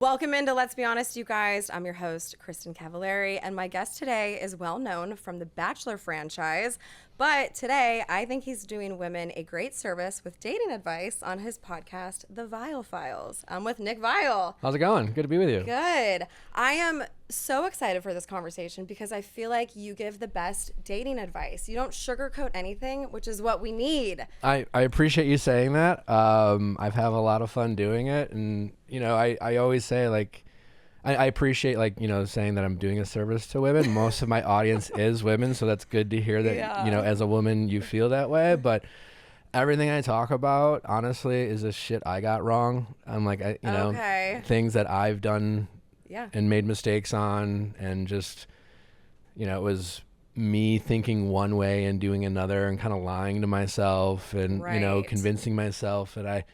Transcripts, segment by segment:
Welcome into Let's Be Honest, you guys. I'm your host, Kristin Cavallari, and my guest today is well known from the Bachelor franchise. But today, I think he's doing women a great service with dating advice on his podcast, The Viall Files. I'm with Nick Viall. How's it going? Good to be with you. Good. I am so excited for this conversation because I feel like you give the best dating advice. You don't sugarcoat anything, which is what we need. I appreciate you saying that. I've had a lot of fun doing it. And, I always say, I appreciate, saying that I'm doing a service to women. Most of my audience is women, so that's good to hear that, as a woman, you feel that way. But everything I talk about, honestly, is the shit I got wrong. I'm things that I've done and made mistakes on, and just, it was me thinking one way and doing another and kind of lying to myself and, convincing myself that I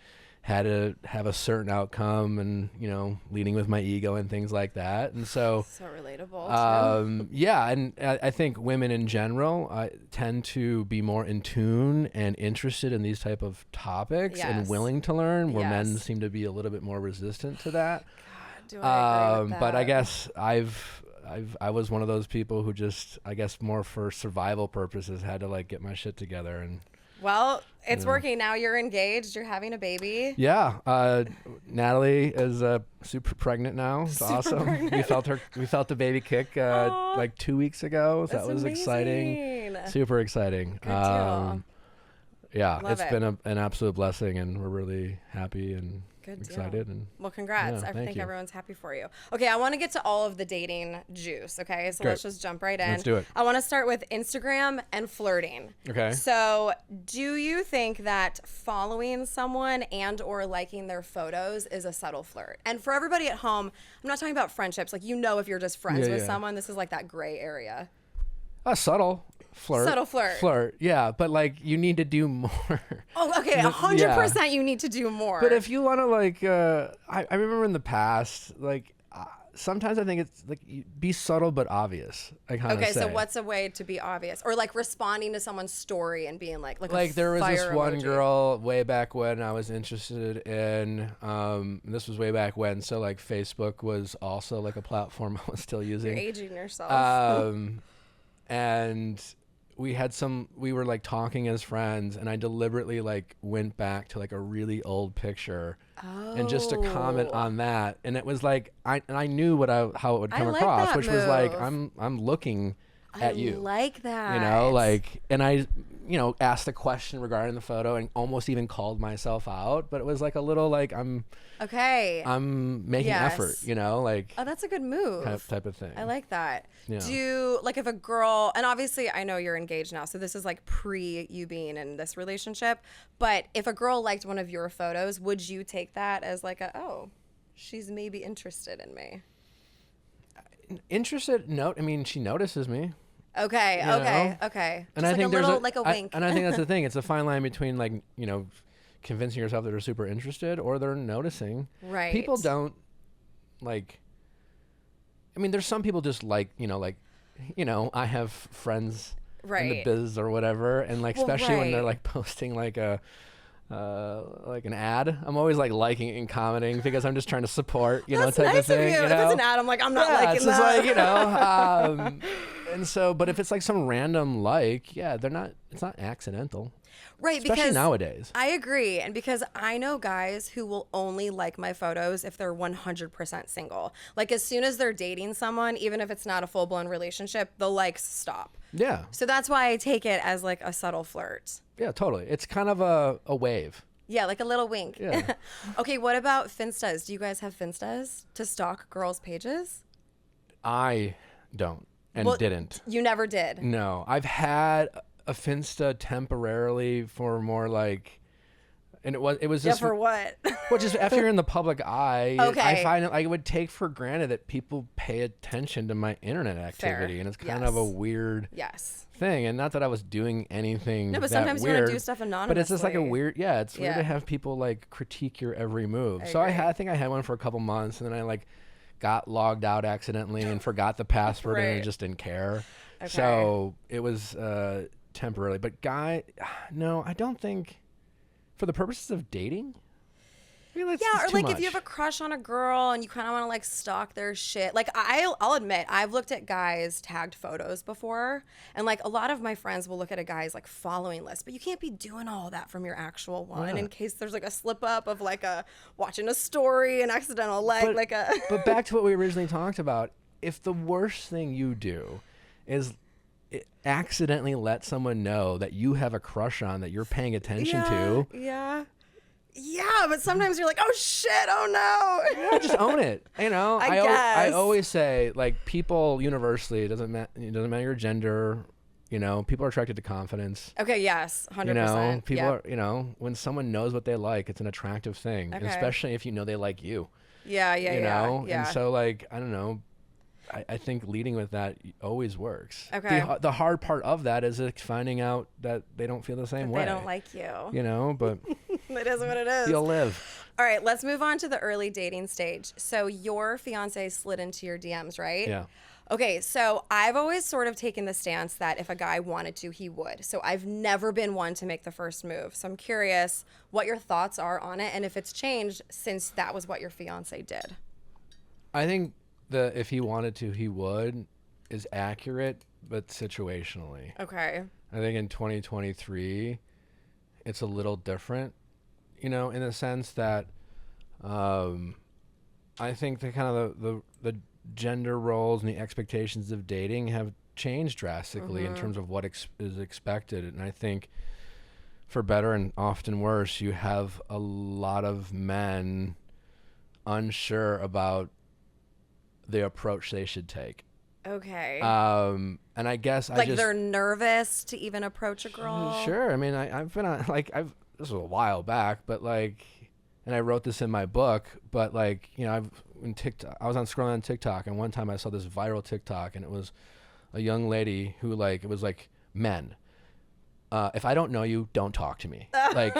had to have a certain outcome and, leading with my ego and things like that. And so relatable. And I think women in general tend to be more in tune and interested in these type of topics and willing to learn, where men seem to be a little bit more resistant to that. God, do I agree with that. But I guess I was one of those people who just, I guess more for survival purposes, had to get my shit together. And well, it's working now. You're engaged. You're having a baby. Yeah. Natalie is super pregnant now. It's awesome. Pregnant. We felt the baby kick 2 weeks ago. So that was amazing. Exciting. Super exciting. Good deal. Yeah, Love it. Been an absolute blessing, and we're really happy and excited. And well, congrats. I think everyone's happy for you. Okay, I want to get to all of the dating juice, okay? So let's just jump right in. Let's do it. I want to start with Instagram and flirting. Okay. So do you think that following someone and or liking their photos is a subtle flirt? And for everybody at home, I'm not talking about friendships. If you're just friends with someone, this is that gray area. Subtle flirt, yeah, but you need to do more. Oh, okay, 100% you need to do more. But if you want to I remember in the past, sometimes I think it's be subtle but obvious. So what's a way to be obvious, or responding to someone's story and being like there was this one emoji. girl way back when I was interested in. This was way back when, so Facebook was also a platform I was still using. You're aging yourself. And we were talking as friends, and I deliberately went back to a really old picture and just to comment on that. And it was I knew how it would come across, which was I'm looking at you. I like that. And I, asked a question regarding the photo and almost even called myself out, but it was a little I'm making effort, oh, that's a good move. Type of thing. I like that. Yeah. Do if a girl, and obviously I know you're engaged now, so this is pre you being in this relationship, but if a girl liked one of your photos, would you take that as she's maybe interested in me? Interested? No, I mean, she notices me. Okay. And Just I think a little, there's a wink. And I think that's the thing. It's a fine line between convincing yourself that they're super interested or they're noticing. Right. People don't I mean, there's some people just I have friends in the biz or whatever, and especially when they're posting an ad, I'm always liking and commenting because I'm just trying to support, That's type nice of thing. If it's an ad, I'm I'm not liking it's that. Just and so, but if it's some random it's not accidental. Right, especially because nowadays. I agree, and because I know guys who will only like my photos if they're 100% single. As soon as they're dating someone, even if it's not a full-blown relationship, the likes stop. Yeah. So that's why I take it as a subtle flirt. Yeah, totally. It's kind of a wave. Yeah, a little wink. Yeah. Okay, what about Finstas? Do you guys have Finstas to stalk girls' pages? I don't and didn't. You never did? No. I've had a Finsta temporarily for more and it was just for what? Well, just after you're in the public eye, okay. I find it I would take for granted that people pay attention to my internet activity. Fair. And it's kind of a weird thing. And not that I was doing anything no, but that sometimes weird, you want to do stuff anonymously. but it's just a weird it's weird to have people critique your every move. I think I had one for a couple months, and then I got logged out accidentally and forgot the password and I just didn't care. Okay. So it was temporarily. But no, I don't think for the purposes of dating. I mean, Yeah, or too like if much. you have a crush on a girl and you kind of want to like stalk their shit. Like I'll admit, I've looked at guys' tagged photos before, and like a lot of my friends will look at a guy's like following list, but you can't be doing all that from your actual one not? in case there's like a slip up of like a watching a story, an accidental like But, like a. but back to what we originally talked about. If the worst thing you do is accidentally let someone know that you have a crush on that you're paying attention to, Yeah, but sometimes you're like, oh shit, oh no. yeah, just own it. You know, I I guess. always say, like, people universally, it doesn't matter your gender. You know, people are attracted to confidence. Okay, yes, 100%. You know, people Yep. are, you know, when someone knows what they like, it's an attractive thing, Okay. especially if you know they like you. Yeah, You know, yeah. and so like, I don't know. I think leading with that always works. Okay. The hard part of that is like finding out that they don't feel the same way. They don't like you. You know, but It is what it is. you'll live. All right, let's move on to the early dating stage. So your fiance slid into your DMs, right? Yeah. Okay, so I've always sort of taken the stance that if a guy wanted to, he would. So I've never been one to make the first move. So I'm curious what your thoughts are on it and if it's changed since that was what your fiance did. I think if he wanted to, he would is accurate, but situationally. Okay. I think in 2023, it's a little different, you know, in the sense that I think the kind of the gender roles and the expectations of dating have changed drastically in terms of what is expected. And I think for better and often worse, you have a lot of men unsure about the approach they should take. Okay. And I guess like they're nervous to even approach a girl. Sure. I mean, I've been on this was a while back, but like, and I wrote this in my book, but like, you know, I was on scrolling on TikTok, and one time I saw this viral TikTok, and it was a young lady who like, it was like, men, if I don't know you, don't talk to me. Like,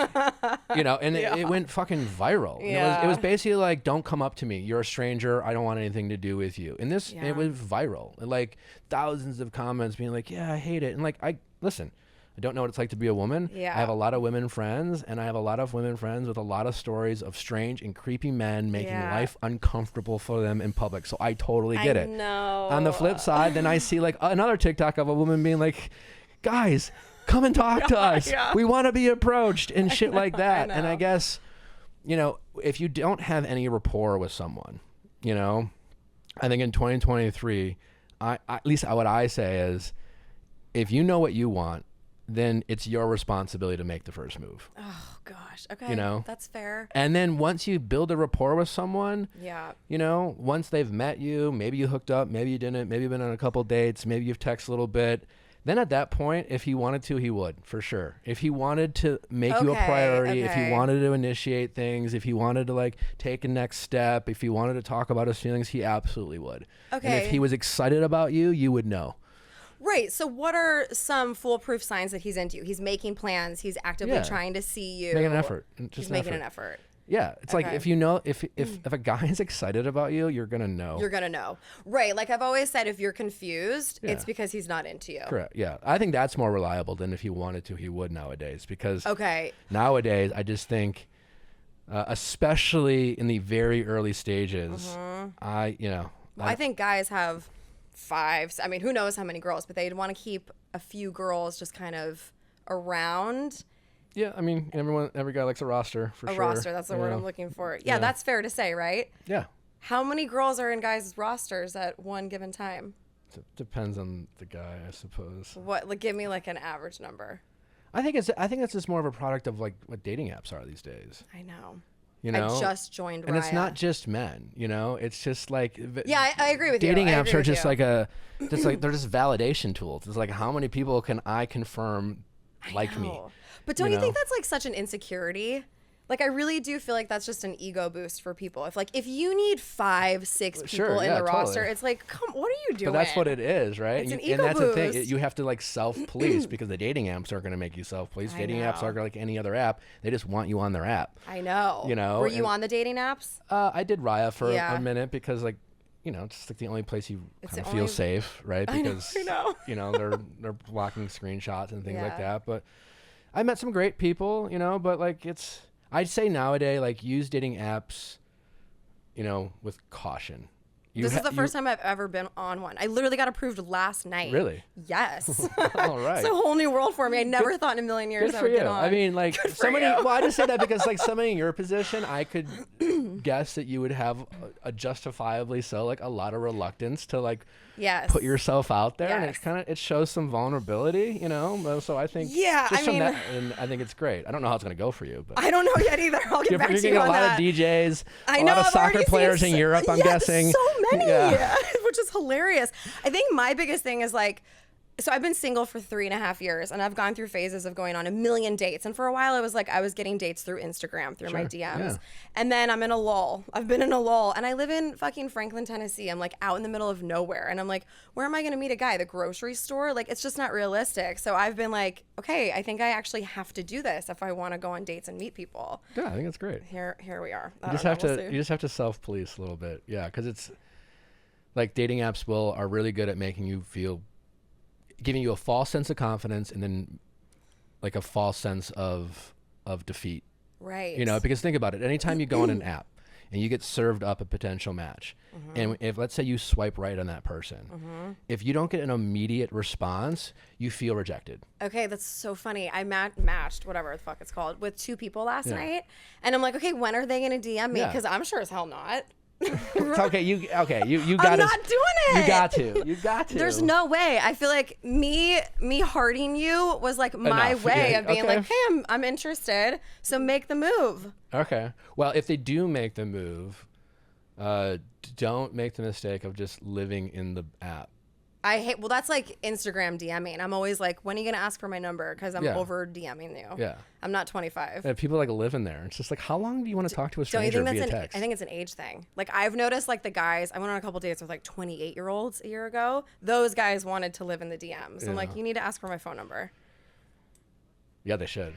you know, and it went fucking viral. Yeah. It was basically like, don't come up to me. You're a stranger. I don't want anything to do with you. And it was viral. And like thousands of comments being like, yeah, I hate it. And like, listen, I don't know what it's like to be a woman. Yeah. I have a lot of women friends, and I have a lot of women friends with a lot of stories of strange and creepy men making life uncomfortable for them in public. So I totally get it. No. On the flip side, then I see like another TikTok of a woman being like, guys, come and talk to us. Yeah. We want to be approached and shit like that. And know. I guess, you know, if you don't have any rapport with someone, you know, I think in 2023, at least what I say is, if you know what you want, then it's your responsibility to make the first move. Oh gosh. Okay. You know? That's fair. And then once you build a rapport with someone, Yeah. you know, once they've met you, maybe you hooked up, maybe you didn't, maybe you've been on a couple dates, maybe you've texted a little bit. Then at that point, if he wanted to, he would, for sure. If he wanted to make you a priority, if he wanted to initiate things, if he wanted to like take a next step, if he wanted to talk about his feelings, he absolutely would. Okay. And if he was excited about you, you would know. Right. So what are some foolproof signs that he's into you? He's making plans. He's actively trying to see you. Making an effort. He's making an effort. Yeah. It's like if you know, if a guy is excited about you, you're going to know. You're going to know. Right. Like I've always said, if you're confused, it's because he's not into you. Correct. Yeah. I think that's more reliable than if he wanted to, he would nowadays. Because Okay. nowadays, I just think, especially in the very early stages, I think guys have I mean, who knows how many girls, but they'd want to keep a few girls just kind of around. Yeah, I mean, every guy likes a roster, for sure. A roster, that's the word I'm looking for. Yeah, that's fair to say, right? Yeah. How many girls are in guys' rosters at one given time? Depends on the guy, I suppose. Like, give me like an average number. I think that's just more of a product of like what dating apps are these days. I know. You know? I just joined Raya. And it's not just men, you know? It's just like Yeah, I agree with you. dating apps are just like they're just validation tools. It's like, how many people can I confirm like me? But don't you think that's like such an insecurity? Like, I really do feel like that's just an ego boost for people. If you need 5-6 people in the roster, it's like, come, what are you doing? But that's what it is, right? It's an and ego that's the boost. thing. You have to like self-police because the dating apps aren't going to make you self-police. Dating apps are like any other app. They just want you on their app. I know. You know? Were you on the dating apps? I did Raya for a minute because like, you know, it's like the only place you kind of feel safe, right? Because I know. you know, they're blocking screenshots and things like that. But I met some great people, you know, but like I'd say nowadays, like, use dating apps, with caution. This is the first time I've ever been on one. I literally got approved last night. Really? Yes. All right. It's a whole new world for me. I never thought in a million years Good I for would you. get on. I mean, like, somebody. Well, I just say that because, like, somebody in your position, I could guess that you would have a justifiably so, like, a lot of reluctance to, like, yes. put yourself out there, Yes. and it's kind of, it shows some vulnerability, So I think, Yeah, just I from mean, that, and I think it's great. I don't know how it's gonna go for you, but I don't know yet either. I'll get back you're to gonna you get on a lot that. of DJs, I a know, lot of I've soccer already seen players in Europe. I'm guessing. So many, Yeah. which is hilarious. I think my biggest thing is like, so I've been single for 3.5 years, and I've gone through phases of going on a million dates. And for a while, it was like I was getting dates through Instagram, through my DMs. Yeah. And then I'm in a lull. I've been in a lull. And I live in fucking Franklin, Tennessee. I'm like out in the middle of nowhere. And I'm like, where am I going to meet a guy? The grocery store? Like, it's just not realistic. So I've been like, okay, I think I actually have to do this if I want to go on dates and meet people. Yeah, I think it's great. Here we are. You just have to self-police a little bit. Yeah, because it's like dating apps are really good at making you feel, giving you a false sense of confidence, and then like a false sense of defeat. Right. Because think about it. Anytime you go on an app and you get served up a potential match, and if, let's say, you swipe right on that person, if you don't get an immediate response, you feel rejected. Okay, that's so funny. I matched, whatever the fuck it's called, with 2 people last night. And I'm like, okay, when are they going to DM me? Yeah. Because I'm sure as hell not. It's okay. You got to. I'm not doing it. You got to. There's no way. I feel like me hearting you was like my Enough. way Yeah, of being okay. like, hey, I'm interested. So make the move. Okay. Well, if they do make the move, don't make the mistake of just living in the app. Well, that's like Instagram DMing. I'm always like, when are you going to ask for my number? Because I'm over DMing you. Yeah. I'm not 25. And people like live in there. It's just like, how long do you want to talk to a Don't you stranger think via that's text? I think it's an age thing. Like I've noticed like the guys, I went on a couple dates with like 28-year-olds a year ago. Those guys wanted to live in the DMs. I'm like, you need to ask for my phone number. Yeah, they should.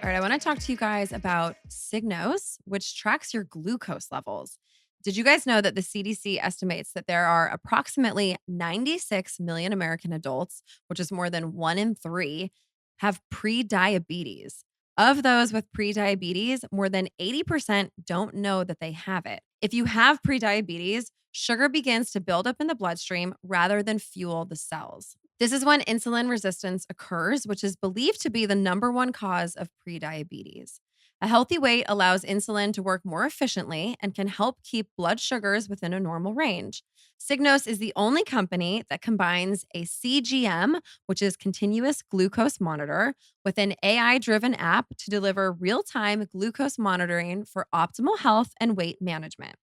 All right, I want to talk to you guys about Signos, which tracks your glucose levels. Did you guys know that the CDC estimates that there are approximately 96 million American adults, which is more than 1 in 3, have pre-diabetes? Of those with pre-diabetes, more than 80% don't know that they have it. If you have pre-diabetes, sugar begins to build up in the bloodstream rather than fuel the cells. This is when insulin resistance occurs, which is believed to be the number one cause of pre-diabetes. A healthy weight allows insulin to work more efficiently and can help keep blood sugars within a normal range. Signos is the only company that combines a CGM, which is continuous glucose monitor, with an AI-driven app to deliver real-time glucose monitoring for optimal health and weight management.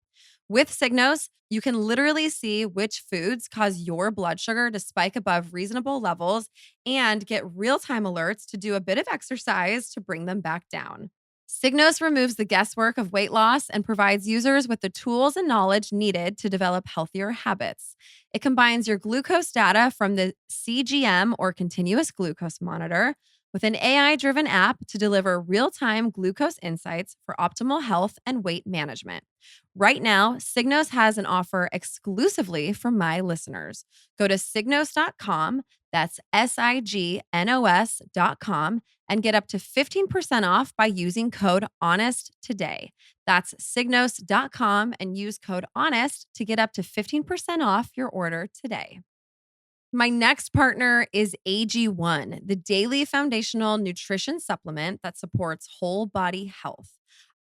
With Signos, you can literally see which foods cause your blood sugar to spike above reasonable levels and get real-time alerts to do a bit of exercise to bring them back down. Signos removes the guesswork of weight loss and provides users with the tools and knowledge needed to develop healthier habits. It combines your glucose data from the CGM or continuous glucose monitor with an AI-driven app to deliver real-time glucose insights for optimal health and weight management. Right now, Signos has an offer exclusively for my listeners. Go to signos.com, that's SIGNOS.com, and get up to 15% off by using code HONEST today. That's signos.com and use code HONEST to get up to 15% off your order today. My next partner is AG1, the daily foundational nutrition supplement that supports whole body health.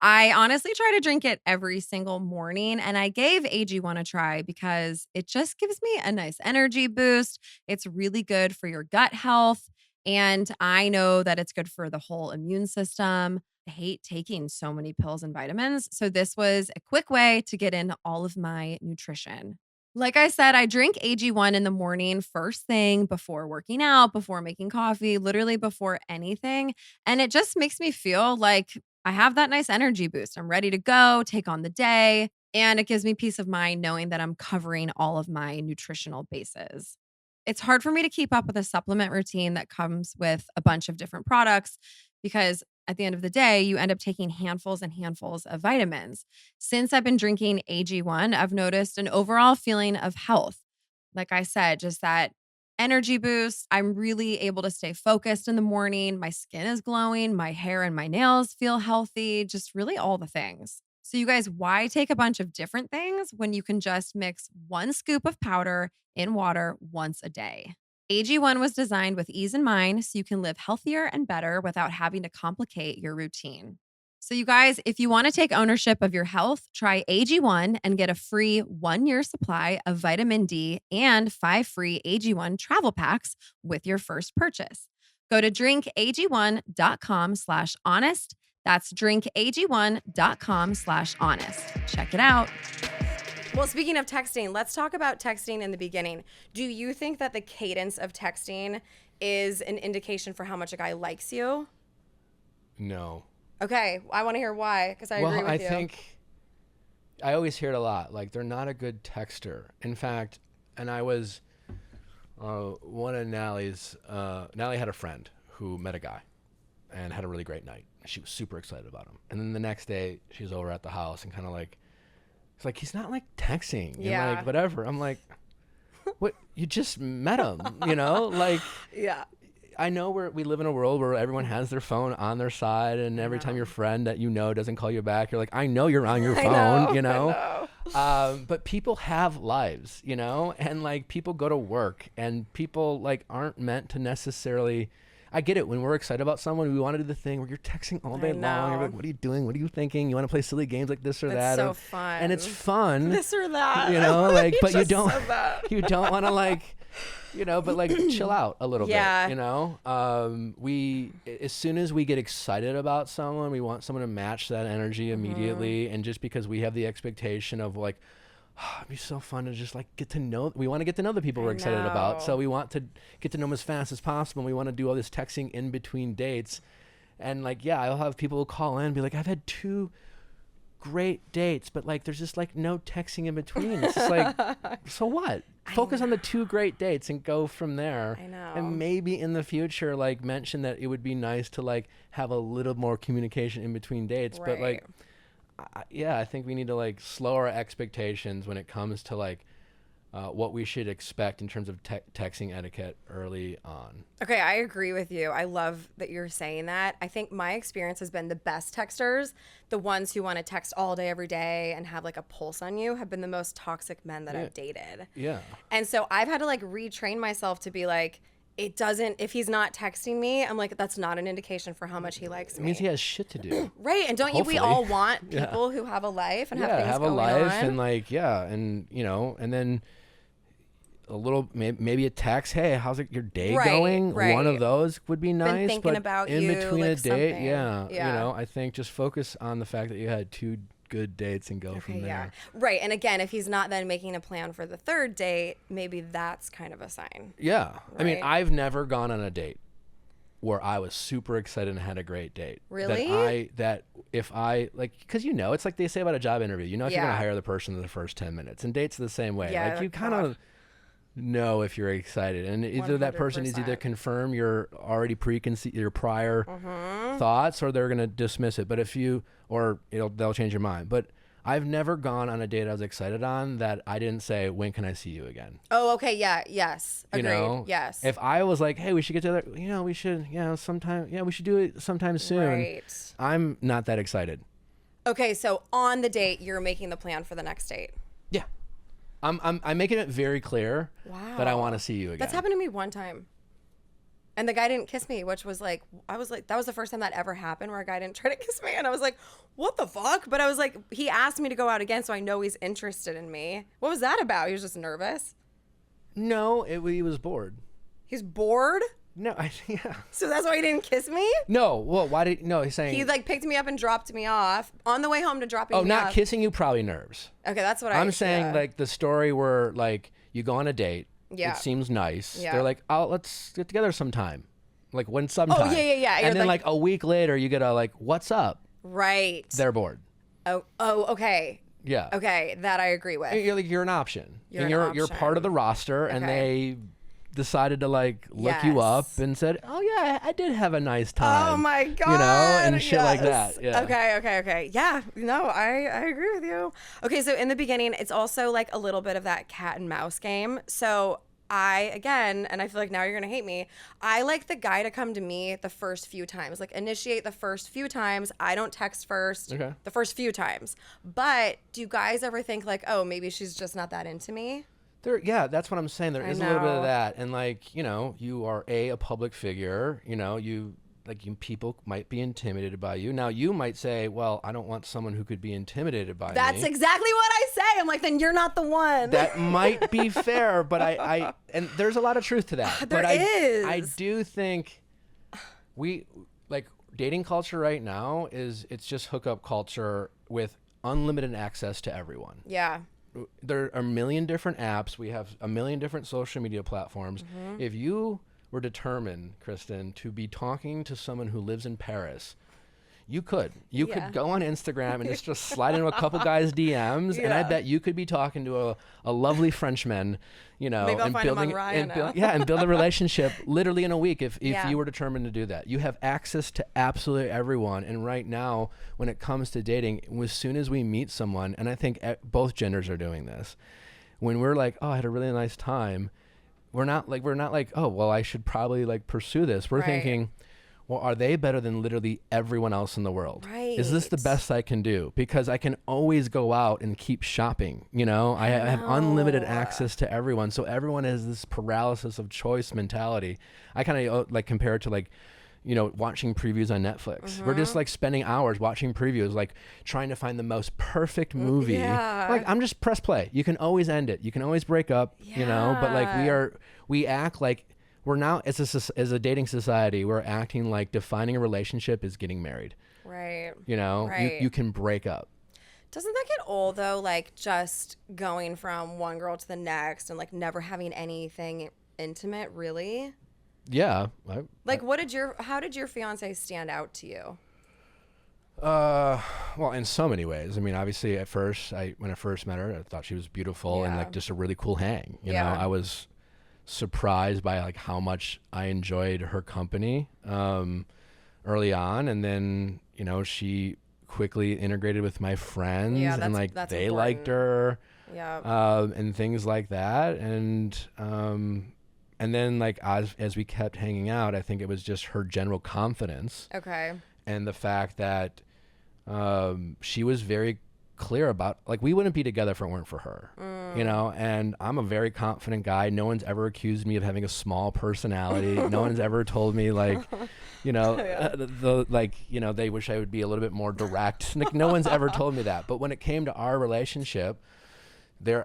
I honestly try to drink it every single morning, and I gave AG1 a try because it just gives me a nice energy boost. It's really good for your gut health, and I know that it's good for the whole immune system. I hate taking so many pills and vitamins, so this was a quick way to get in all of my nutrition. Like I said, I drink AG1 in the morning, first thing, before working out, before making coffee, literally before anything. And it just makes me feel like I have that nice energy boost. I'm ready to go, take on the day. And it gives me peace of mind knowing that I'm covering all of my nutritional bases. It's hard for me to keep up with a supplement routine that comes with a bunch of different products because at the end of the day, you end up taking handfuls and handfuls of vitamins. Since I've been drinking AG1, I've noticed an overall feeling of health. Like I said, just that energy boost. I'm really able to stay focused in the morning. My skin is glowing. My hair and my nails feel healthy. Just really all the things. So, you guys, why take a bunch of different things when you can just mix 1 scoop of powder in water once a day? AG1 was designed with ease in mind so you can live healthier and better without having to complicate your routine. So, you guys, if you want to take ownership of your health, try AG1 and get a free 1-year supply of vitamin D and 5 free AG1 travel packs with your first purchase. Go to drinkag1.com/honest. That's drinkag1.com/honest. Check it out. Well, speaking of texting, let's talk about texting in the beginning. Do you think that the cadence of texting is an indication for how much a guy likes you? No. Okay, I want to hear why, because I agree with you. Well, I think I always hear it a lot. Like, they're not a good texter. In fact, and I was one of Nally's. Nally had a friend who met a guy and had a really great night. She was super excited about him. And then the next day, she was over at the house and kind of like, it's like, he's not like texting. Yeah. And like, whatever. I'm like, what? You just met him, you know? Like, Yeah. I know we live in a world where everyone has their phone on their side, and every time your friend that you know doesn't call you back, you're like, I know you're on your phone, you know? But people have lives, you know? And like, people go to work, and people like aren't meant to necessarily. I get it. When we're excited about someone, we want to do the thing where you're texting all day long. You're like, what are you doing? What are you thinking? You want to play silly games like this or that? It's so fun. And it's fun. This or that. You know, like, but you don't want to like, you know, but like chill out a little bit, you know? As soon as we get excited about someone, we want someone to match that energy immediately. And just because we have the expectation of like, it'd be so fun to just like we want to get to know the people we're excited about. So we want to get to know them as fast as possible. And we want to do all this texting in between dates. And like, yeah, I'll have people who call in and be like, I've had 2 great dates, but like, there's just like no texting in between. It's just like, so what? Focus on the 2 great dates and go from there. I know. And maybe in the future, like, mention that it would be nice to like have a little more communication in between dates. Right. But like, I think we need to like slow our expectations when it comes to like what we should expect in terms of texting etiquette early on. Okay, I agree with you. I love that you're saying that. I think my experience has been the best texters, the ones who want to text all day, every day and have like a pulse on you, have been the most toxic men that I've dated. Yeah. And so I've had to like retrain myself to be like, if he's not texting me, I'm like, that's not an indication for how much he likes me. It means he has shit to do. Right. And don't we all want people who have a life and have things have going a life on? and like, and you know, and then a little, maybe a text, hey, how's your day going? Right. One of those would be nice. Been thinking but about in you, between like a date, something. you know, I think just focus on the fact that you had 2 good dates and go from there. Yeah. Right. And again, if he's not then making a plan for the 3rd date, maybe that's kind of a sign. Yeah. Right? I mean, I've never gone on a date where I was super excited and had a great date. Really? Because you know, it's like they say about a job interview. You know if you're going to hire the person in the first 10 minutes. And dates are the same way. Yeah, like you kind of know if you're excited. And either that person needs to either confirm your already your prior thoughts, or they're going to dismiss it. But they'll change your mind. But I've never gone on a date I was excited on that I didn't say, when can I see you again? Oh, okay. Yeah. Yes. Agreed. You know? Yes. If I was like, hey, we should get together, we should, we should do it sometime soon. Right. I'm not that excited. Okay. So on the date, you're making the plan for the next date. Yeah. I'm making it very clear that I want to see you again. That's happened to me one time. And the guy didn't kiss me, which was like, I was like, that was the first time that ever happened where a guy didn't try to kiss me. And I was like, what the fuck? But I was like, he asked me to go out again, so I know he's interested in me. What was that about? He was just nervous? No, he was bored. He's bored? No, yeah. So that's why he didn't kiss me? No, well, he's saying. He like picked me up and dropped me off on the way home to dropping me off. Oh, not kissing you, probably nerves. Okay, that's what I'm saying. Like the story where like you go on a date. Yeah. It seems nice. Yeah. They're like, let's get together sometime. Like sometime. Oh, yeah. And then like a week later, you get a what's up? Right. They're bored. Oh, okay. Yeah. Okay, that I agree with. You're an option. You're part of the roster, and they decided to look you up and said, oh yeah, I did have a nice time. Oh my God. And shit like that. Yeah. Okay. Yeah. No, I agree with you. Okay, so in the beginning, it's also like a little bit of that cat and mouse game. So again, and I feel like now you're going to hate me, I like the guy to come to me the first few times, like initiate the first few times. I don't text first the first few times. But do you guys ever think like, oh, maybe she's just not that into me? Yeah, that's what I'm saying. There is a little bit of that. And like, you know, you are a public figure, you know, people might be intimidated by you. Now you might say, well, I don't want someone who could be intimidated by me. That's exactly what I say. I'm like, then you're not the one. That might be fair, but I and there's a lot of truth to that. There is. I do think dating culture right now it's just hookup culture with unlimited access to everyone. Yeah. There are a million different apps. We have a million different social media platforms. If you were determined, Kristin, to be talking to someone who lives in Paris, you could go on Instagram and just slide into a couple guys' DMs, and I bet you could be talking to a lovely Frenchman, you know, maybe I'll find him on Ryan and build a relationship literally in a week if you were determined to do that. You have access to absolutely everyone, and right now, when it comes to dating, as soon as we meet someone, and I think both genders are doing this, when we're like, oh, I had a really nice time, we're not like, oh, well, I should probably like pursue this. We're thinking, well, are they better than literally everyone else in the world? Right. Is this the best I can do? Because I can always go out and keep shopping. You know, I have unlimited access to everyone. So everyone has this paralysis of choice mentality. I kind of like compare it to like, you know, watching previews on Netflix. We're just like spending hours watching previews, like trying to find the most perfect movie. Like, I'm just press play. You can always end it. You can always break up, you know, but like we act like we're now, as a dating society, we're acting like defining a relationship is getting married. Right. You know, you can break up. Doesn't that get old though? Like just going from one girl to the next and like never having anything intimate, really? Yeah. How did your fiance stand out to you? Well, in so many ways. I mean, obviously at first, when I first met her, I thought she was beautiful and like just a really cool hang. You know, I was surprised by like how much I enjoyed her company early on, and then you know she quickly integrated with my friends and like they important. Liked her, and things like that, and then like as we kept hanging out, I think it was just her general confidence, and the fact that she was very clear about like we wouldn't be together if it weren't for her, you know, and I'm a very confident guy. No one's ever accused me of having a small personality. No one's ever told me like, you know, they wish I would be a little bit more direct. Like no one's ever told me that. But when it came to our relationship,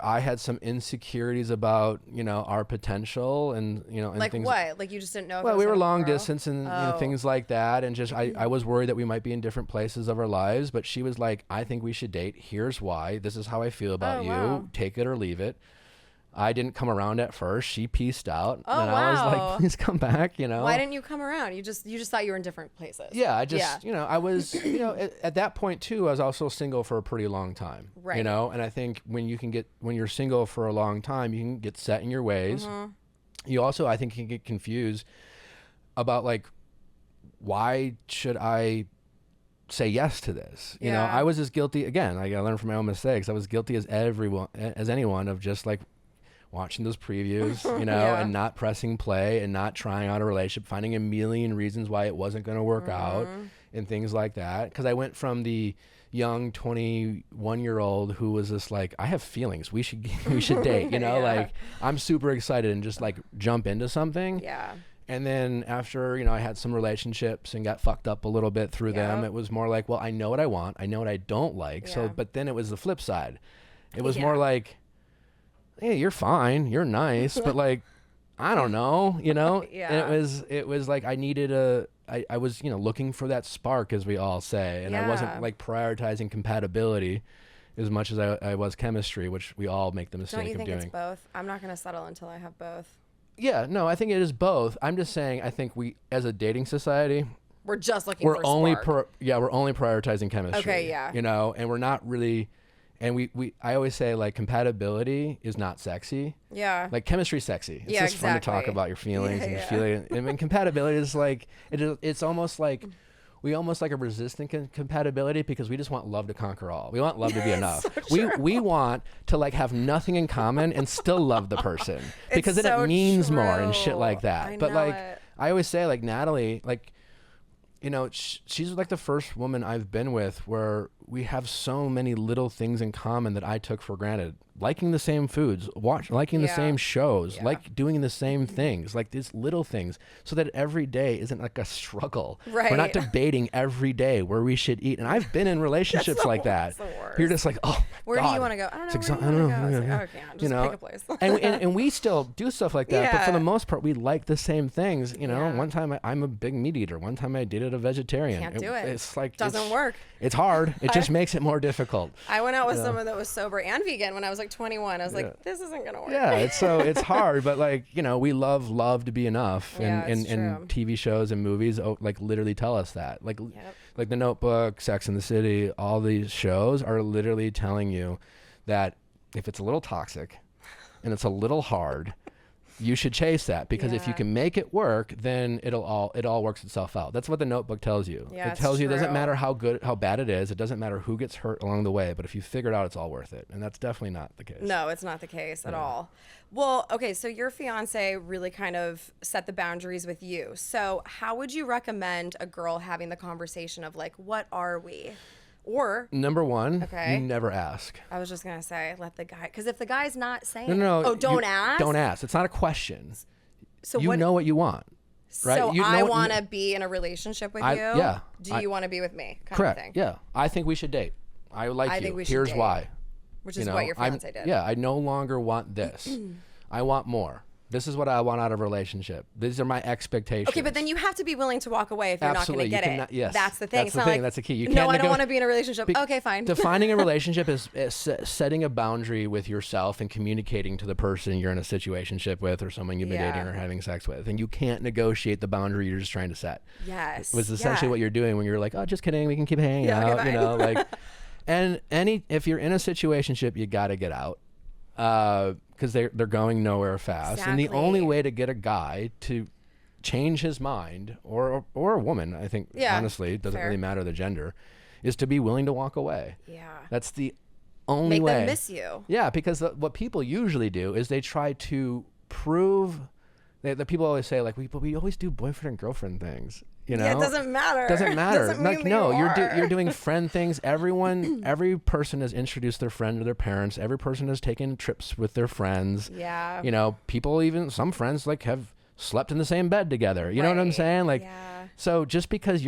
I had some insecurities about, you know, our potential and, you know, and like things. What? Like you just didn't know. Well, we were long distance and you know, things like that. And just, I was worried that we might be in different places of our lives, but she was like, I think we should date. Here's why. This is how I feel about you. Wow. Take it or leave it. I didn't come around at first. She pieced out. And I was like, please come back, you know. Why didn't you come around? You just thght you were in different places. Yeah, you know, I was, you know, at that point too, I was also single for a pretty long time. Right. You know, and I think when you're single for a long time, you can get set in your ways. You also, I think, can get confused about like, why should I say yes to this? You know, I was as guilty, again, I learned from my own mistakes. I was guilty as anyone of just like, watching those previews, you know, and not pressing play and not trying out a relationship, finding a million reasons why it wasn't going to work out and things like that. Because I went from the young 21-year-old who was just like, I have feelings. We should date, you know, like I'm super excited and just like jump into something. Yeah. And then after, you know, I had some relationships and got fucked up a little bit through them. It was more like, well, I know what I want. I know what I don't like. So, but then it was the flip side. It was more like, hey, you're fine, you're nice, but like, I don't know, you know? And it was like I needed I was, you know, looking for that spark, as we all say, and I wasn't like prioritizing compatibility as much as I was chemistry, which we all make the mistake of doing. Don't you think it's both? I'm not going to settle until I have both. Yeah, no, I think it is both. I'm just saying, I think we, as a dating society, we're just looking for spark. We're only prioritizing chemistry. Okay, yeah. You know, and we're not really... And I always say like compatibility is not sexy. Yeah. Like chemistry's sexy. It's just fun to talk about your feelings and your feeling. I mean, compatibility is like, it's almost like we almost like a resistant compatibility because we just want love to conquer all. We want love to be enough. So we want to like have nothing in common and still love the person because then it means more and shit like that. But like I always say, like Natalie, like, you know, she's like the first woman I've been with where we have so many little things in common that I took for granted. Liking the same foods, liking the same shows, like doing the same things, like these little things, so that every day isn't like a struggle. Right. We're not debating every day where we should eat. And I've been in relationships like that. You're just like, oh, where God. do you want to go? I don't know. Where do you want to go? It's like, okay, just you know, pick a place. and we still do stuff like that, but for the most part, we like the same things. You know, one time I'm a big meat eater. One time I dated a vegetarian. Can't do it. It's like doesn't work. It's hard. It just makes it more difficult. I went out with someone that was sober and vegan when I was like 21. I was like, this isn't gonna work. Yeah, it's hard, but like, you know, we love to be enough, and TV shows and movies like literally tell us that. Like like The Notebook, Sex and the City, all these shows are literally telling you that if it's a little toxic and it's a little hard, you should chase that, because if you can make it work, then it all works itself out. That's what The Notebook tells you. Yeah, it tells you it doesn't matter how bad it is. It doesn't matter who gets hurt along the way, but if you figure it out, it's all worth it. And that's definitely not the case. No, it's not the case at all. Well, okay, so your fiance really kind of set the boundaries with you. So how would you recommend a girl having the conversation of like, what are we? Or number one, you never ask. I was just gonna say, let the guy, because if the guy's not saying, don't ask. Don't ask. It's not a question. So you know what you want, right? So you know I want to be in a relationship with you. Yeah. Do you want to be with me? Correct. Of thing. Yeah. I think we should date. I like you. Think we should Here's date, why. Which is what your fiance did. Yeah. I no longer want this. I want more. This is what I want out of a relationship. These are my expectations. Okay, but then you have to be willing to walk away if you're not going to get it. Yes. That's the thing. That's the thing. That's the key. You no, can't I don't want to be in a relationship. Okay, fine. Defining a relationship is setting a boundary with yourself and communicating to the person you're in a situationship with, or someone you've been dating or having sex with. And you can't negotiate the boundary you're just trying to set. Yes. It was essentially what you're doing when you're like, oh, just kidding. We can keep hanging out. Okay, you know, like, and if you're in a situationship, you got to get out. Because they're going nowhere fast. Exactly. And the only way to get a guy to change his mind, or a woman, I think, honestly, it doesn't really matter the gender, is to be willing to walk away. Yeah. That's the only way. Make them miss you. Yeah, because what people usually do is they try to prove, the people always say, like, we always do boyfriend and girlfriend things. You know? Yeah, it doesn't matter. Doesn't matter. Doesn't like, mean no, you're you're doing friend things. Every person has introduced their friend to their parents. Every person has taken trips with their friends. Yeah. You know, people, even some friends, like, have slept in the same bed together. You know what I'm saying? Like, so just because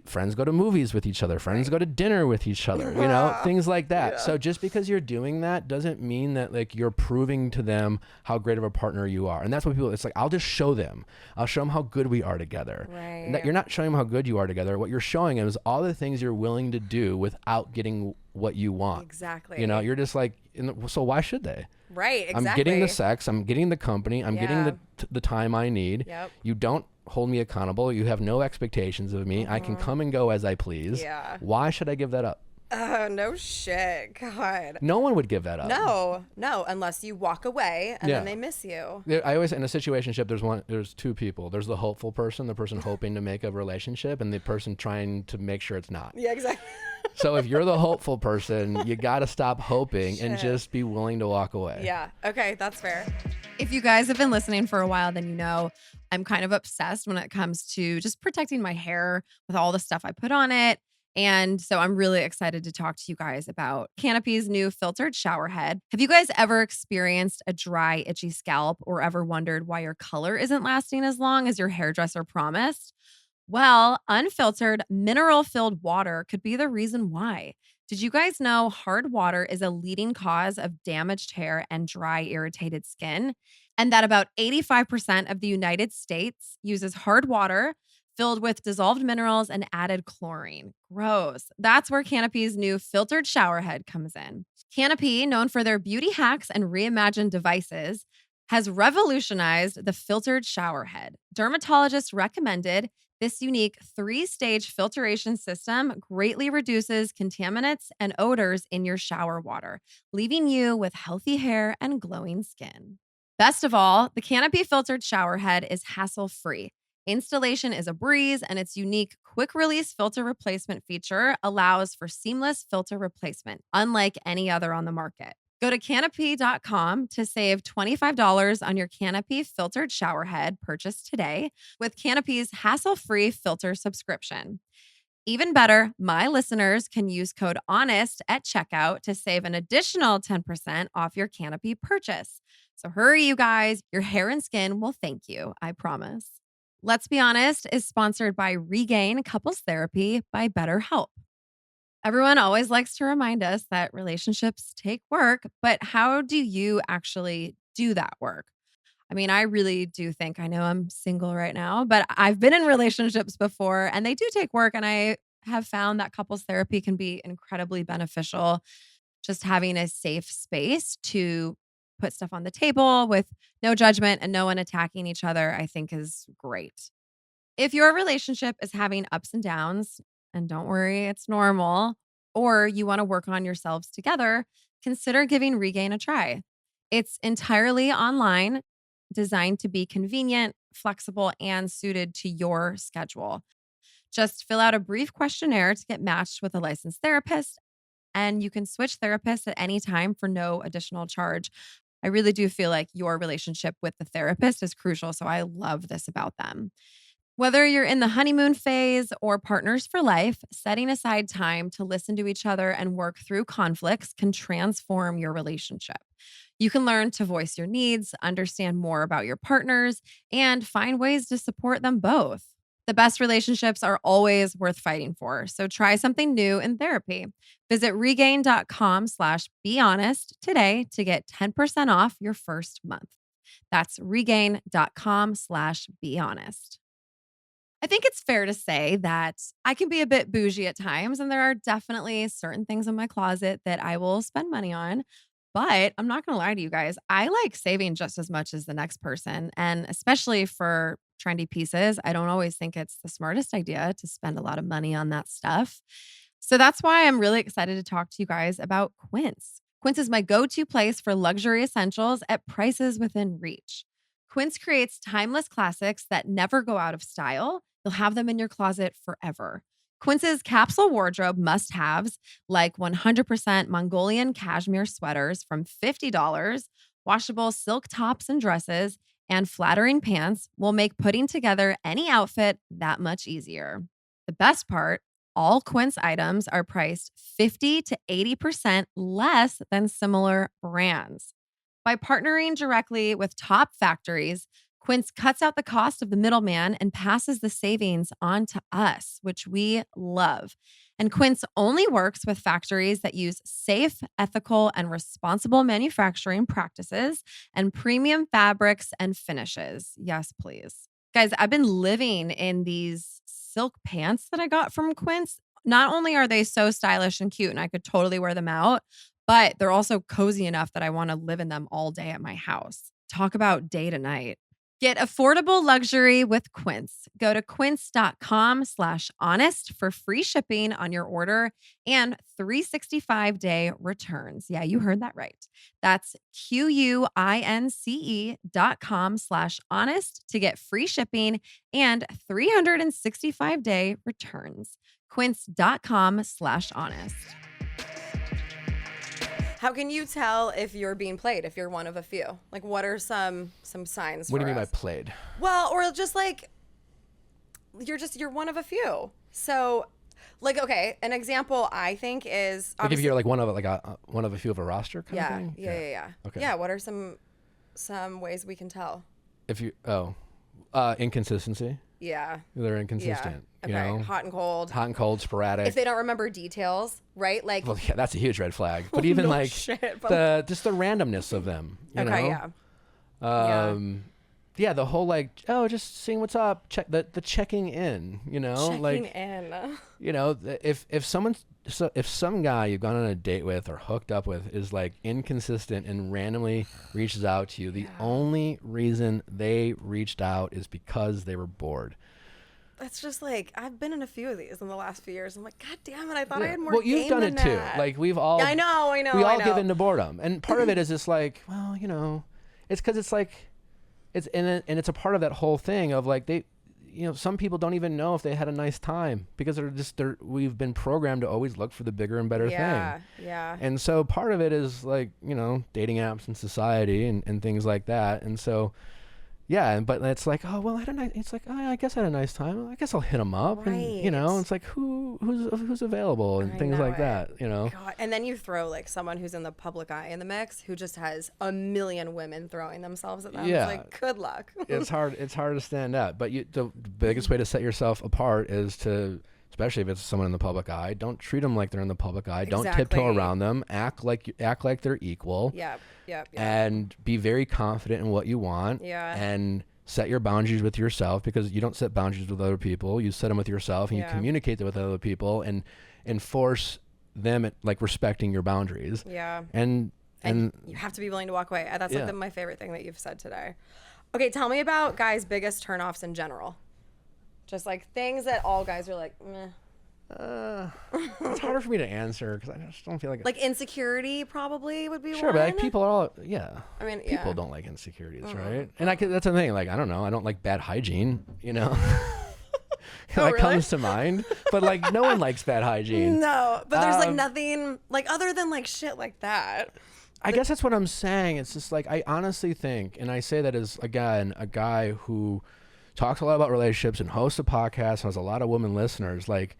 friends go to movies with each other, friends go to dinner with each other, you know, things like that. So just because you're doing that doesn't mean that, like, you're proving to them how great of a partner you are. And that's what people, it's like, I'll just show them. I'll show them how good we are together. Right. And that you're not showing them how good you are together. What you're showing them is all the things you're willing to do without getting what you want. Exactly. You know, you're just like, so why should they? Right, exactly. I'm getting the sex. I'm getting the company. I'm getting the time I need. Yep. You don't hold me accountable. You have no expectations of me. I can come and go as I please. Yeah. Why should I give that up? No shit. God. No one would give that up. No, unless you walk away and then they miss you. I always, in a situationship, there's two people. There's the hopeful person, the person hoping to make a relationship, and the person trying to make sure it's not. Yeah, exactly. So if you're the hopeful person, you got to stop hoping and just be willing to walk away. Yeah. Okay, that's fair. If you guys have been listening for a while, then you know I'm kind of obsessed when it comes to just protecting my hair with all the stuff I put on it. And so I'm really excited to talk to you guys about Canopy's new filtered shower head. Have you guys ever experienced a dry, itchy scalp, or ever wondered why your color isn't lasting as long as your hairdresser promised? Well, unfiltered, mineral-filled water could be the reason why. Did you guys know hard water is a leading cause of damaged hair and dry, irritated skin? And that about 85% of the United States uses hard water filled with dissolved minerals and added chlorine. Gross. That's where Canopy's new filtered shower head comes in. Canopy, known for their beauty hacks and reimagined devices, has revolutionized the filtered shower head. Dermatologists recommended this unique 3-stage filtration system greatly reduces contaminants and odors in your shower water, leaving you with healthy hair and glowing skin. Best of all, the Canopy filtered shower head is hassle-free. Installation is a breeze, and its unique quick release filter replacement feature allows for seamless filter replacement, unlike any other on the market. Go to canopy.com to save $25 on your Canopy filtered shower head purchase today with Canopy's hassle-free filter subscription. Even better, my listeners can use code HONEST at checkout to save an additional 10% off your Canopy purchase. So hurry, you guys. Your hair and skin will thank you, I promise. Let's Be Honest is sponsored by Regain Couples Therapy by BetterHelp. Everyone always likes to remind us that relationships take work, but how do you actually do that work? I mean, I really do think, I know I'm single right now, but I've been in relationships before and they do take work. And I have found that couples therapy can be incredibly beneficial. Just having a safe space to put stuff on the table with no judgment and no one attacking each other, I think is great. If your relationship is having ups and downs, and don't worry, it's normal, or you want to work on yourselves together, consider giving Regain a try. It's entirely online, designed to be convenient, flexible, and suited to your schedule. Just fill out a brief questionnaire to get matched with a licensed therapist, and you can switch therapists at any time for no additional charge. I really do feel like your relationship with the therapist is crucial, so I love this about them. Whether you're in the honeymoon phase or partners for life, setting aside time to listen to each other and work through conflicts can transform your relationship. You can learn to voice your needs, understand more about your partners, and find ways to support them both. The best relationships are always worth fighting for, so try something new in therapy. Visit regain.com/behonest today to get 10% off your first month. That's regain.com/behonest. I think it's fair to say that I can be a bit bougie at times, and there are definitely certain things in my closet that I will spend money on. But I'm not going to lie to you guys. I like saving just as much as the next person. And especially for trendy pieces, I don't always think it's the smartest idea to spend a lot of money on that stuff. So that's why I'm really excited to talk to you guys about Quince. Quince is my go-to place for luxury essentials at prices within reach. Quince creates timeless classics that never go out of style. You'll have them in your closet forever. Quince's capsule wardrobe must-haves like 100% Mongolian cashmere sweaters from $50, washable silk tops and dresses, and flattering pants will make putting together any outfit that much easier. The best part, all Quince items are priced 50 to 80% less than similar brands. By partnering directly with top factories, Quince cuts out the cost of the middleman and passes the savings on to us, which we love. And Quince only works with factories that use safe, ethical, and responsible manufacturing practices and premium fabrics and finishes. Yes, please. Guys, I've been living in these silk pants that I got from Quince. Not only are they so stylish and cute, and I could totally wear them out, but they're also cozy enough that I want to live in them all day at my house. Talk about day to night. Get affordable luxury with Quince. Go to quince.com/honest for free shipping on your order and 365-day returns. Yeah, you heard that right. That's QUINCE.com/honest to get free shipping and 365-day returns. Quince.com/honest. How can you tell if you're being played, if you're one of a few? Like, what are some signs What do for you mean us? by played? Well, or just like, you're one of a few. So, like, okay, an example I think is Like if you're like one of a few of a roster kind of yeah, thing? yeah. Okay. Yeah, what are some ways we can tell? If you inconsistency. Yeah. They're inconsistent. Okay. You know? Hot and cold. Hot and cold, sporadic. If they don't remember details, right? Like, Well, yeah, that's a huge red flag. But even no like shit, but just the randomness of them. You okay, know? yeah. Yeah, the whole like, oh, just seeing what's up, check the checking in, you know, Checking in. you know, if some guy you've gone on a date with or hooked up with is like inconsistent and randomly reaches out to you, the only reason they reached out is because they were bored. That's just like, I've been in a few of these in the last few years. I'm like, God damn it, I thought I had more Well, you've game done than it too. that. Like we've all. I know. We all give in to boredom, and part of it is just like, well, you know, it's because it's like, it's and it's a part of that whole thing of like some people don't even know if they had a nice time because we've been programmed to always look for the bigger and better thing. Yeah. And so part of it is like, dating apps and society and things like that. And so, yeah, but it's like, oh, well, it's like, oh, I guess I had a nice time. I guess I'll hit them up. Right. And, it's like, who's available and things like that, God. And then you throw like someone who's in the public eye in the mix who just has a million women throwing themselves at them. Yeah. It's like, good luck. It's hard to stand out. But the biggest way to set yourself apart is to, especially if it's someone in the public eye, don't treat them like they're in the public eye. Don't tiptoe around them. Act like they're equal. Yep. And be very confident in what you want. Yeah. And set your boundaries with yourself, because you don't set boundaries with other people. You set them with yourself, and you communicate them with other people, and enforce them at, like, respecting your boundaries. Yeah. And you have to be willing to walk away. That's like my favorite thing that you've said today. Okay, tell me about guys' biggest turnoffs in general. Just like things that all guys are like, meh. It's harder for me to answer because I just don't feel like insecurity probably would be sure, one. but like people are all I mean, people don't like insecurities, right? And that's the thing. Like, I don't know. I don't like bad hygiene. That comes to mind. But like, no one likes bad hygiene. No, but there's like nothing like other than like shit like that. I guess that's what I'm saying. It's just like, I honestly think, and I say that as, again, a guy who talks a lot about relationships and hosts a podcast and has a lot of women listeners. Like,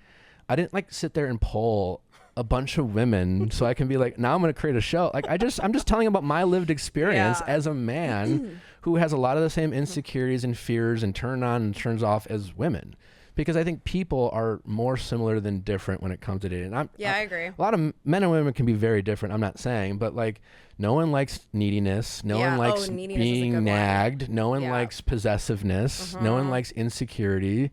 I didn't like sit there and poll a bunch of women so I can be like, now I'm going to create a show. Like, I'm just telling about my lived experience as a man who has a lot of the same insecurities and fears and turn on and turns off as women. Because I think people are more similar than different when it comes to dating. I agree. A lot of men and women can be very different. I'm not saying, but like, no one likes neediness. No one likes being nagged. No one likes possessiveness. No one likes insecurity,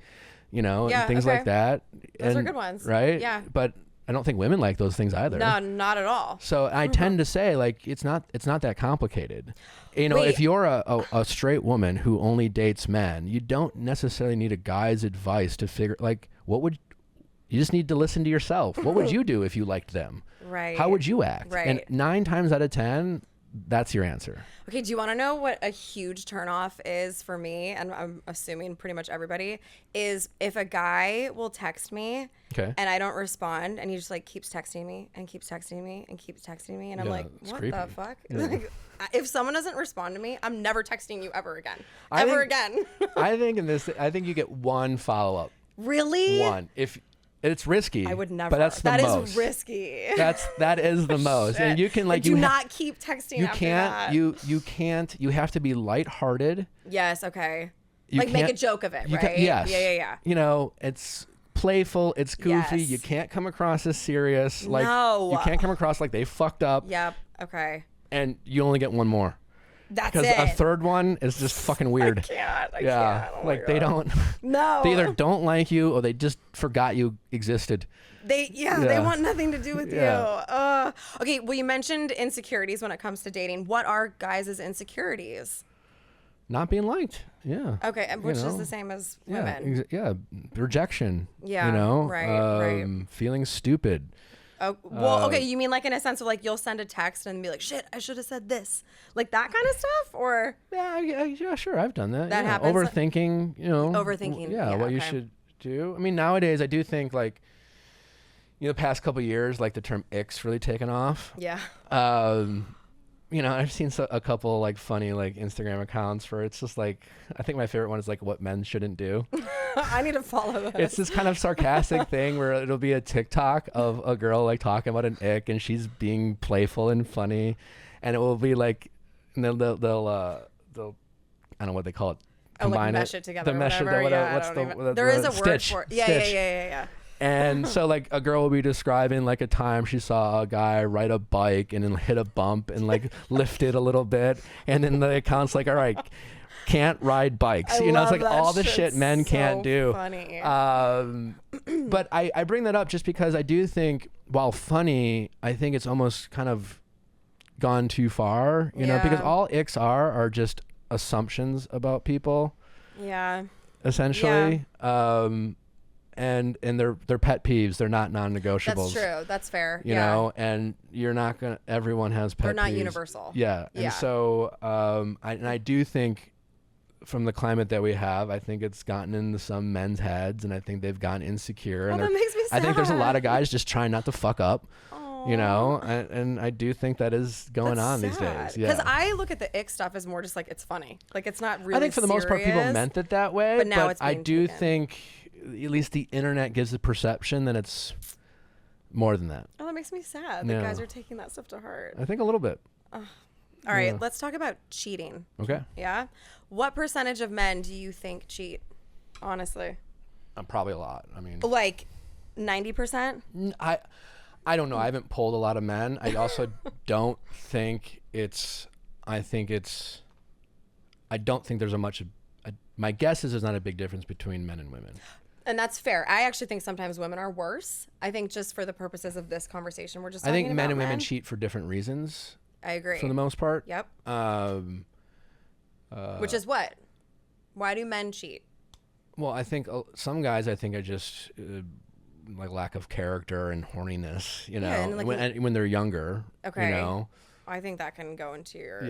and things like that. Those are good ones. Right? Yeah. But I don't think women like those things either. No, not at all. So I tend to say, like, it's not that complicated. If you're a straight woman who only dates men, you don't necessarily need a guy's advice to figure, like, you just need to listen to yourself. What would you do if you liked them? Right. How would you act? Right. And 9 times out of 10, that's your answer. Okay, do you want to know what a huge turnoff is for me, and I'm assuming pretty much everybody, is if a guy will text me and I don't respond, and he just like keeps texting me and keeps texting me and keeps texting me, and I'm like, what creepy. the fuck? Like, if someone doesn't respond to me, I'm never texting you ever again. I think you get one follow-up. Really? One. If it's risky. I would never. But that's the most. That is risky. That is the most. Shit. And you can like do not keep texting. You after can't. That. You can't. You have to be lighthearted. Yes. Okay. You like make a joke of it, right? Yes. Yeah. It's playful. It's goofy. Yes. You can't come across as serious. Like, no. You can't come across like they fucked up. Yep. Okay. And you only get one more. That's it. Because a third one is just fucking weird. I can't. Oh like, they don't. No. They either don't like you or they just forgot you existed. They want nothing to do with you. Okay, well, you mentioned insecurities when it comes to dating. What are guys' insecurities? Not being liked. Yeah. Okay, which is the same as women. Rejection. Yeah. Right. Feeling stupid. Oh, well, okay, you mean like in a sense of like you'll send a text and be like, shit, I should have said this. Like that kind of stuff? Or? Yeah, sure, I've done that. That happens. Overthinking, Overthinking. Yeah, what you should do. I mean, nowadays I do think like, the past couple of years, like the term "icks" really taken off. Yeah. I've seen a couple like funny like Instagram accounts where it's just like, I think my favorite one is like what men shouldn't do. I need to follow this. It's this kind of sarcastic thing where it'll be a TikTok of a girl like talking about an ick and she's being playful and funny, and it will be like, and they'll I don't know what they call it. Combine mesh it together. There is a word for it. Yeah. And so like a girl will be describing like a time she saw a guy ride a bike and then hit a bump and like lift it a little bit, and then the account's like, all right, can't ride bikes. It's like all the shit men can't do. Funny. But I bring that up just because I do think, while funny, I think it's almost kind of gone too far, because all icks are just assumptions about people. Yeah. Essentially. Yeah. And they're pet peeves. They're not non-negotiables. That's true. That's fair. You know, and you're not gonna. Everyone has pet peeves. They're not universal. Yeah. And so, I do think from the climate that we have, I think it's gotten into some men's heads, and I think they've gotten insecure. Oh, And that makes me sad. I think there's a lot of guys just trying not to fuck up, you know, and I do think that is going on these days. Yeah. Because I look at the ick stuff as more just like it's funny. Like it's not really I think for the most part people serious, meant it that way, but now it's I being do taken. think at least the internet gives the perception that it's more than that. Oh, that makes me sad that Yeah. guys are taking that stuff to heart. I think a little bit. All right, Yeah. let's talk about cheating. Okay. Yeah? What percentage of men do you think cheat? Honestly. Probably a lot. I mean, Like 90%? I don't know. I haven't polled a lot of men. I also don't think it's. I don't think there's my guess is there's not a big difference between men and women. And that's fair. I actually think sometimes women are worse. I think just for the purposes of this conversation, we're just I talking think about men and women cheat for different reasons I agree. for the most part. Yep. Which is what? Why do men cheat? Well, I think some guys are just like lack of character and horniness, you know, Yeah, and like when they're younger. Okay. You know. I think that can go into your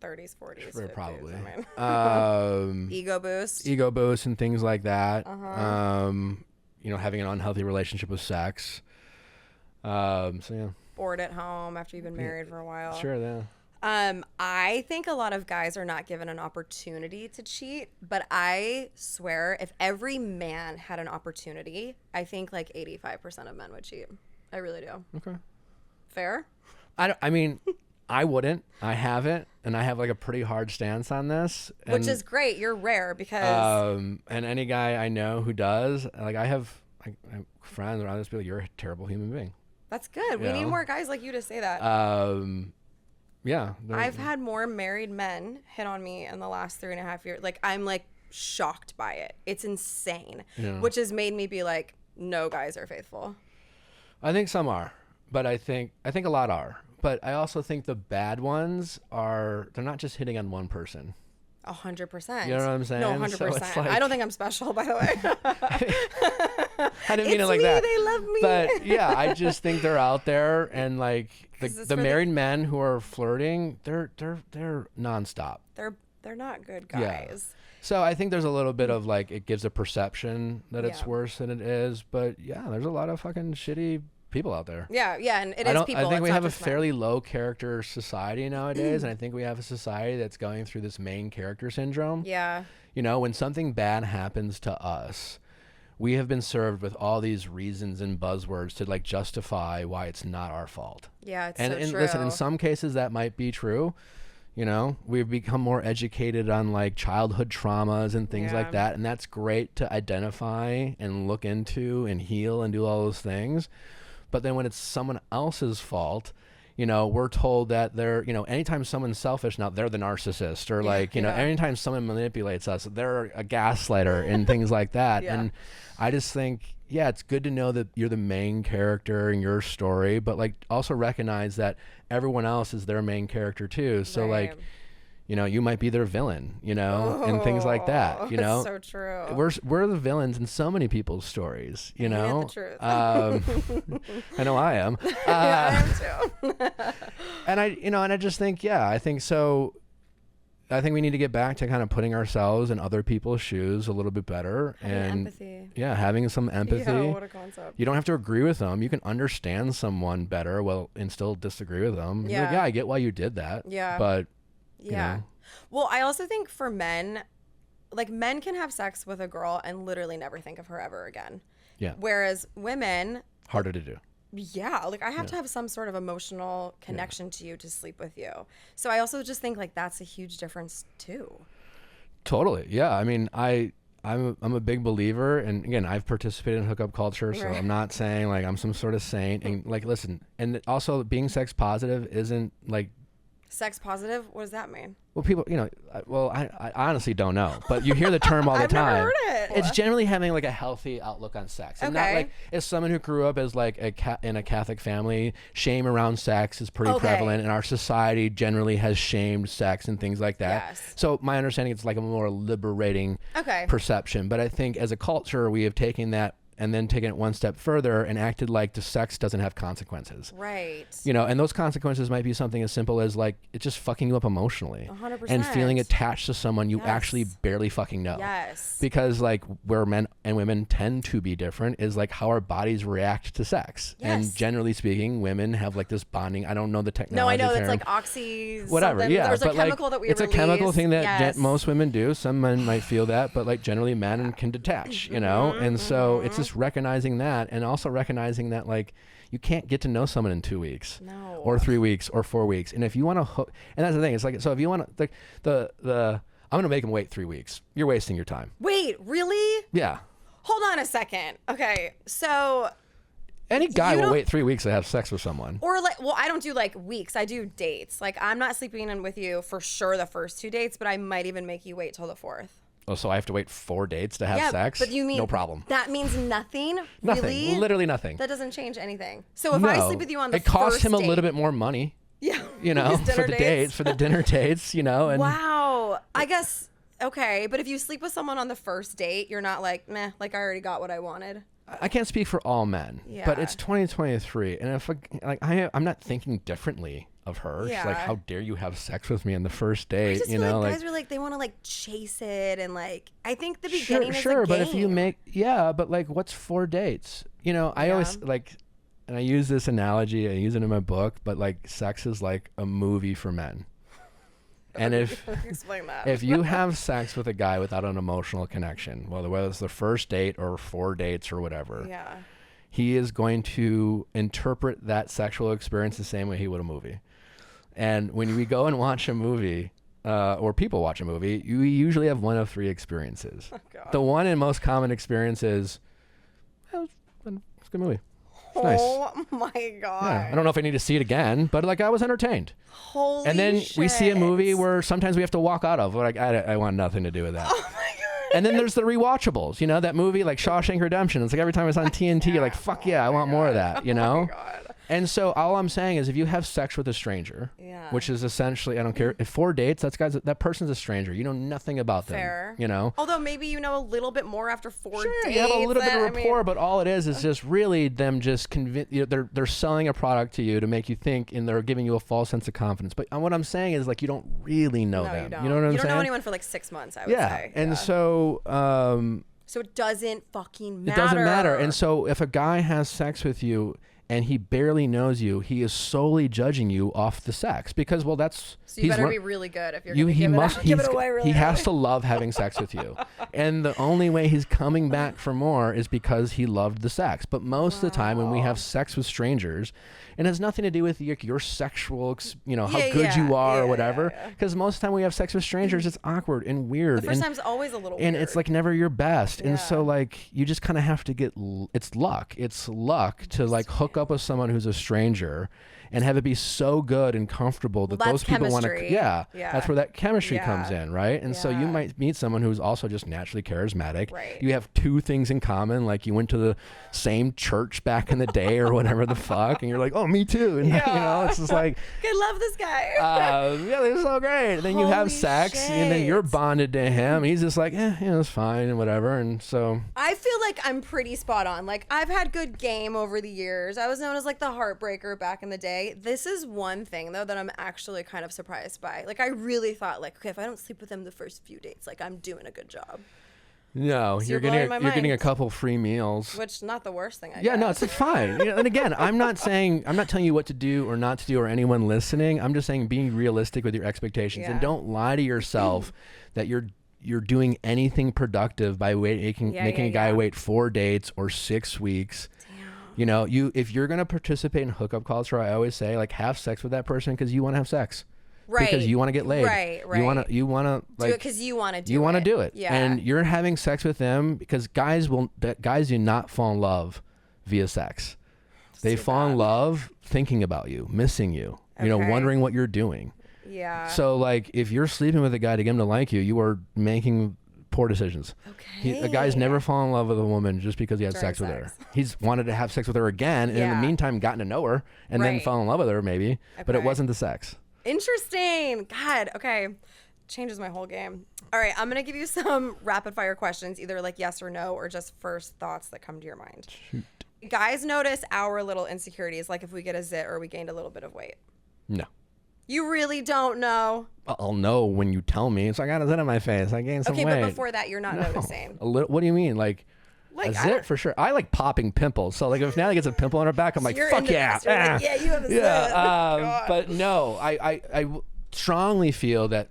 30s, 40s, 50s. Probably. I mean. Ego boost. And things like that. You know, having an unhealthy relationship with sex. So yeah. Bored at home after you've been married for a while. Sure, yeah. I think a lot of guys are not given an opportunity to cheat, but I swear if every man had an opportunity, I think like 85% of men would cheat. I really do. Okay. Fair? I mean, I wouldn't. I haven't, and I have like a pretty hard stance on this. Which is great. You're rare because... and any guy I know who does, like I have friends around this, be like, you're a terrible human being. That's good. We need more guys like you to say that. Yeah. I've had more married men hit on me in the last 3.5 years. Like, I'm like shocked by it. It's insane. Yeah. Which has made me be like, no guys are faithful. I think some are, but I think a lot are. But I also think the bad ones they're not just hitting on one person. 100%. You know what I'm saying? No, 100%. So it's like, I don't think I'm special, by the way. I didn't mean it like me, that. They love me. But yeah, I just think they're out there, and like the for married men who are flirting, they're nonstop. They're not good guys. Yeah. So I think there's a little bit of like it gives a perception that it's Yeah. worse than it is, but yeah, there's a lot of fucking shitty people out there. Yeah, and it is people. I think it's we not have a just men. fairly low character society nowadays, and I think we have a society that's going through this main character syndrome. Yeah. You know, when something bad happens to us, we have been served with all these reasons and buzzwords to like justify why it's not our fault. Yeah, it's And so true. listen, in some cases that might be true. You know, we've become more educated on like childhood traumas and things like that. And that's great to identify and look into and heal and do all those things. But then when it's someone else's fault, you know, we're told that they're, you know, anytime someone's selfish, now they're the narcissist, or like, you know, anytime someone manipulates us, they're a gaslighter and things like that. And I just think, yeah, it's good to know that you're the main character in your story, but like also recognize that everyone else is their main character too. So like, you know, you might be their villain, you know, and things like that, you know. That's so true. We're the villains in so many people's stories, you know. The truth. I know I am. I am too. And I just think, I think so. I think we need to get back to kind of putting ourselves in other people's shoes a little bit better, and empathy. Yeah, having some empathy. Yeah, what a concept. You don't have to agree with them. You can understand someone better, and still disagree with them. Yeah. Like, yeah, I get why you did that. Yeah. But Yeah. you know. Well, I also think for men, like men can have sex with a girl and literally never think of her ever again. Yeah. Whereas women, Harder to do. yeah, like I have to have some sort of emotional connection to you to sleep with you. So I also just think like that's a huge difference too. Totally. Yeah. I mean, I'm a big believer, and again, I've participated in hookup culture, so I'm not saying like I'm some sort of saint. And like, listen, and also being sex positive isn't like Sex positive? What does that mean? well, people, you know, I honestly don't know, but you hear the term all the I've time. never heard it. It's generally having like a healthy outlook on sex, and not Okay. like as someone who grew up as like in a Catholic family, shame around sex is pretty prevalent, and our society generally has shamed sex and things like that. Yes. So my understanding, it's like a more liberating perception, but I think as a culture we have taken that and then taken it one step further and acted like the sex doesn't have consequences. Right. You know, and those consequences might be something as simple as like it's just fucking you up emotionally 100%. and feeling attached to someone you actually barely fucking know. Yes. Because like where men and women tend to be different is like how our bodies react to sex. Yes. And generally speaking, women have like this bonding. I don't know the technology. No, I know term. it's like oxy. Whatever. Something. Yeah. There's a but chemical like, that we it's release. a chemical thing that Yes. most women do. Some men might feel that, but like generally men can detach, you know? And so it's just recognizing that, and also recognizing that like you can't get to know someone in 2 weeks or 3 weeks or 4 weeks. And if you want to hook, and that's the thing, it's like, so if you want to, the I'm going to make them wait 3 weeks. You're wasting your time. Wait, really? Yeah. Hold on a second. Okay. So any guy will wait 3 weeks to have sex with someone. Or like, well, I don't do like weeks. I do dates. Like I'm not sleeping in with you for sure the first 2 dates, but I might even make you wait till the fourth. Oh, so I have to wait 4 dates to have sex? But you mean no problem. That means nothing? Nothing. Really? Literally nothing. That doesn't change anything. So if I sleep with you on the it costs first him a date, little bit more money. Yeah. You know, for the dates, for the dinner dates, you know. And wow. I guess, okay. But if you sleep with someone on the first date, you're not like, meh, like I already got what I wanted. I can't speak for all men, but it's 2023, and if I'm not thinking differently of her. Yeah. She's like, how dare you have sex with me on the first date? I just you feel know, like guys are like they want to like chase it, and like I think the beginning is a game. But if you make but like what's 4 dates? You know, I always like, and I use this analogy. I use it in my book, but like sex is like a movie for men. And explain that. if you have sex with a guy without an emotional connection, whether it's the first date or 4 dates or whatever, he is going to interpret that sexual experience the same way he would a movie. And when we go and watch a movie, or people watch a movie, you usually have one of 3 experiences. Oh, the one and most common experience is, it's a good movie. It's nice. Oh my God. Yeah. I don't know if I need to see it again, but like I was entertained. Holy And then shit. we see a movie where sometimes we have to walk out of. We're like, I want nothing to do with that. Oh my God. And then there's the rewatchables. You know, that movie like Shawshank Redemption. It's like every time it's on TNT, you're like, fuck yeah, I want more of that, you know? Oh my God. And so all I'm saying is if you have sex with a stranger, which is essentially, I don't care, if 4 dates, that person's a stranger. You know nothing about them, you know? Although maybe you know a little bit more after 4 dates. You have a little bit of rapport, but all it is just really them just they're selling a product to you to make you think, and they're giving you a false sense of confidence. But what I'm saying is like you don't really know them. You know what I'm saying? You don't know anyone for like 6 months, I would say. And so... so it doesn't fucking matter. It doesn't matter. And so if a guy has sex with you and he barely knows you, he is solely judging you off the sex because, well, that's... So you better be really good if you're going to give it away really He has to love having sex with you. And the only way he's coming back for more is because he loved the sex. But most of the time when we have sex with strangers, and it has nothing to do with your sexual, you know, how good you are or whatever. Because most of the time we have sex with strangers, it's awkward and weird. The first time's always a little and weird. it's like never your best. And so like you just kind of have to get, it's luck. It's luck to like hook up with someone who's a stranger and have it be so good and comfortable that those people want to, that's where that chemistry comes in, right? And so you might meet someone who's also just naturally charismatic. Right. You have 2 things in common, like you went to the same church back in the day or whatever the fuck, and you're like, oh, me too. And you know, it's just like, I love this guy. yeah, they're so great. And then you have sex, and then you're bonded to him. He's just like, it's fine and whatever. And so I feel like I'm pretty spot on. Like I've had good game over the years. I was known as like the heartbreaker back in the day. This is one thing though that I'm actually kind of surprised by. Like I really thought like, okay, if I don't sleep with them the first few dates, like I'm doing a good job. No, So you're getting a couple free meals. Which not the worst thing I Yeah, guess. no, it's fine. You know, and again, I'm not telling you what to do or not to do or anyone listening. I'm just saying being realistic with your expectations and don't lie to yourself that you're doing anything productive by making a guy wait 4 dates or 6 weeks. You know, if you're going to participate in hookup culture, I always say like have sex with that person because you want to have sex. Right. Because you want to get laid. Right. You want to like do it because you want to do it. You want to do it. Yeah. And you're having sex with them because guys do not fall in love via sex. They fall in love thinking about you, missing you, you know, wondering what you're doing. Yeah. So like if you're sleeping with a guy to get him to like you, you are making poor decisions. Okay. A guy's never fallen in love with a woman just because he had sex with her. He's wanted to have sex with her again, and in the meantime gotten to know her, and then fell in love with her maybe, but it wasn't the sex. Interesting. God. Okay. changes my whole game. All right, I'm going to give you some rapid fire questions, either like yes or no, or just first thoughts that come to your mind. Shoot. Guys notice our little insecurities, like if we get a zit or we gained a little bit of weight. No. You really don't know? I'll know when you tell me. It's like, I got a zit on my face. I gained some weight. Okay, but before that, you're not noticing. A little, what do you mean? Like a zit for sure. I like popping pimples. So like if Natalie gets a pimple on her back, I'm like, fuck yeah. Like, yeah, you have a zit. But no, I strongly feel that,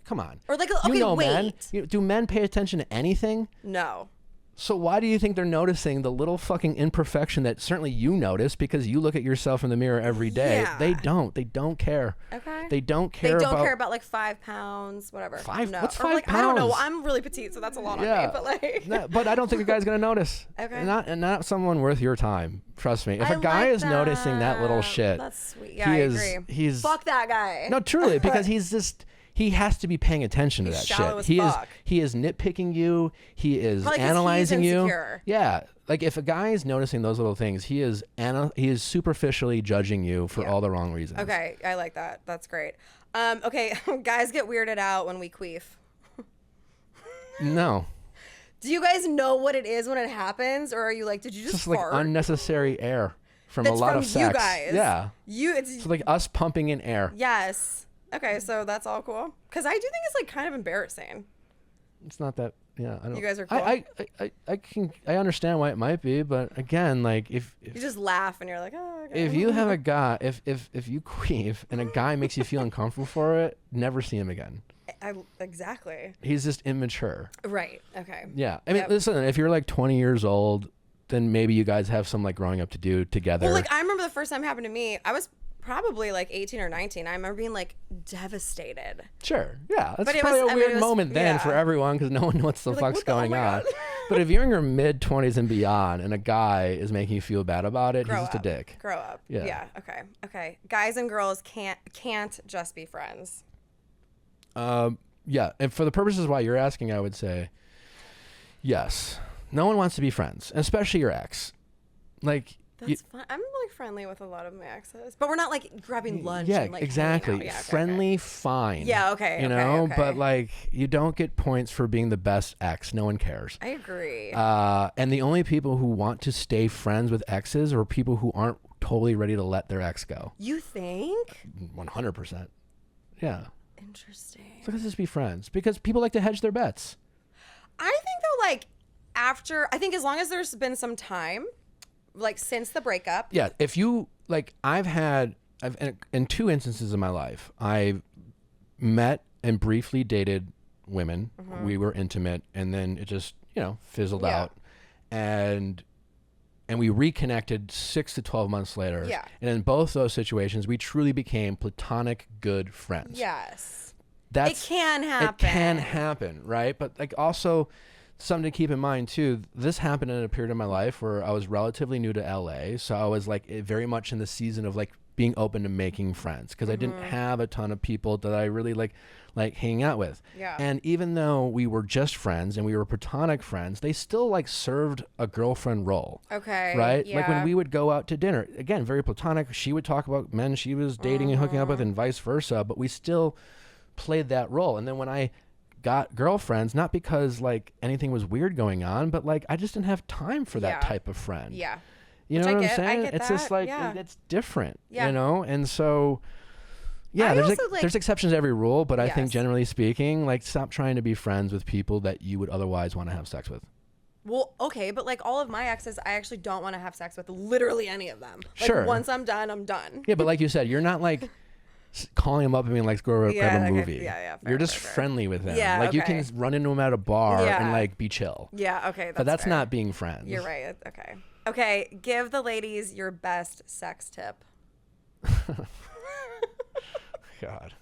come on. Or like, okay, wait. Man, do men pay attention to anything? No. So why do you think they're noticing the little fucking imperfection that certainly you notice because you look at yourself in the mirror every day? Yeah. They don't. They don't care. Okay. They don't care about like 5 pounds, whatever. No. What's 5 like, pounds? I don't know. I'm really petite, so that's a lot on me. But like, no, but I don't think a guy's gonna notice. Okay. Not someone worth your time. Trust me. If I a guy like is noticing that little shit, that's sweet. Yeah, I agree. He's fuck that guy. No, truly, because he has to be paying attention to that shit. He is nitpicking you. He is analyzing you. Yeah. Like if a guy is noticing those little things, he is superficially judging you for all the wrong reasons. Okay, I like that. That's great. Okay, guys get weirded out when we queef. No. Do you guys know what it is when it happens, or are you like, did you just fart? Like unnecessary air from That's a lot from of sex. You guys. Yeah. It's like us pumping in air. Yes. Okay, so that's all cool. Because I do think it's like kind of embarrassing. It's not that. Yeah, I don't. You guys are cool. I understand why it might be, but again, like if you just laugh and you're like, oh. Okay. If you have a guy, if you queef and a guy makes you feel uncomfortable for it, never see him again. Exactly. He's just immature. Right. Okay. Yeah. I mean, listen. If you're like 20 years old, then maybe you guys have some like growing up to do together. Well, like I remember the first time it happened to me. I was probably like 18 or 19. I remember being like devastated. Sure. Yeah. That's probably a weird moment then for everyone because no one knows what the fuck's going on. But if you're in your mid 20s and beyond and a guy is making you feel bad about it, he's just a dick. Grow up. Yeah. Yeah. Okay. Okay. Guys and girls can't just be friends. Yeah. And for the purposes why you're asking, I would say yes. No one wants to be friends, especially your ex. Like, that's fine. I'm like friendly with a lot of my exes, but we're not like grabbing lunch. Yeah, and, like, exactly. Yeah, friendly, fine. Yeah, okay. You know, but like you don't get points for being the best ex. No one cares. I agree. And the only people who want to stay friends with exes are people who aren't totally ready to let their ex go. You think? 100%. Yeah. Interesting. So let's just be friends because people like to hedge their bets. I think though, like I think as long as there's been some time. Like since the breakup. Yeah. If you like, I've in 2 instances in my life, I've met and briefly dated women. Mm-hmm. We were intimate and then it just, fizzled out. And we reconnected 6 to 12 months later. Yeah. And in both those situations, we truly became platonic good friends. Yes. It can happen. It can happen, right? But like also something to keep in mind too, this happened in a period of my life where I was relatively new to LA. So I was like very much in the season of like being open to making friends because I didn't have a ton of people that I really like hanging out with. Yeah. And even though we were just friends and we were platonic friends, they still like served a girlfriend role. Okay. Right? Yeah. Like when we would go out to dinner, again, very platonic. She would talk about men she was dating and hooking up with and vice versa, but we still played that role. And then when I got girlfriends, not because like anything was weird going on, but like I just didn't have time for that type of friend. Yeah. You know what I'm saying? I get it's that. just like it's different. Yeah. You know? And so there's exceptions to every rule, but I think generally speaking, like stop trying to be friends with people that you would otherwise want to have sex with. Well, okay, but like all of my exes, I actually don't want to have sex with literally any of them. Like, sure. Once I'm done, I'm done. Yeah, but like you said, you're not like calling them up and being like, go grab a movie. Fair, you're just friendly with them. Yeah, like you can run into them at a bar and like be chill. Yeah, okay. But that's fair. not being friends. You're right. Okay. Okay, give the ladies your best sex tip. God.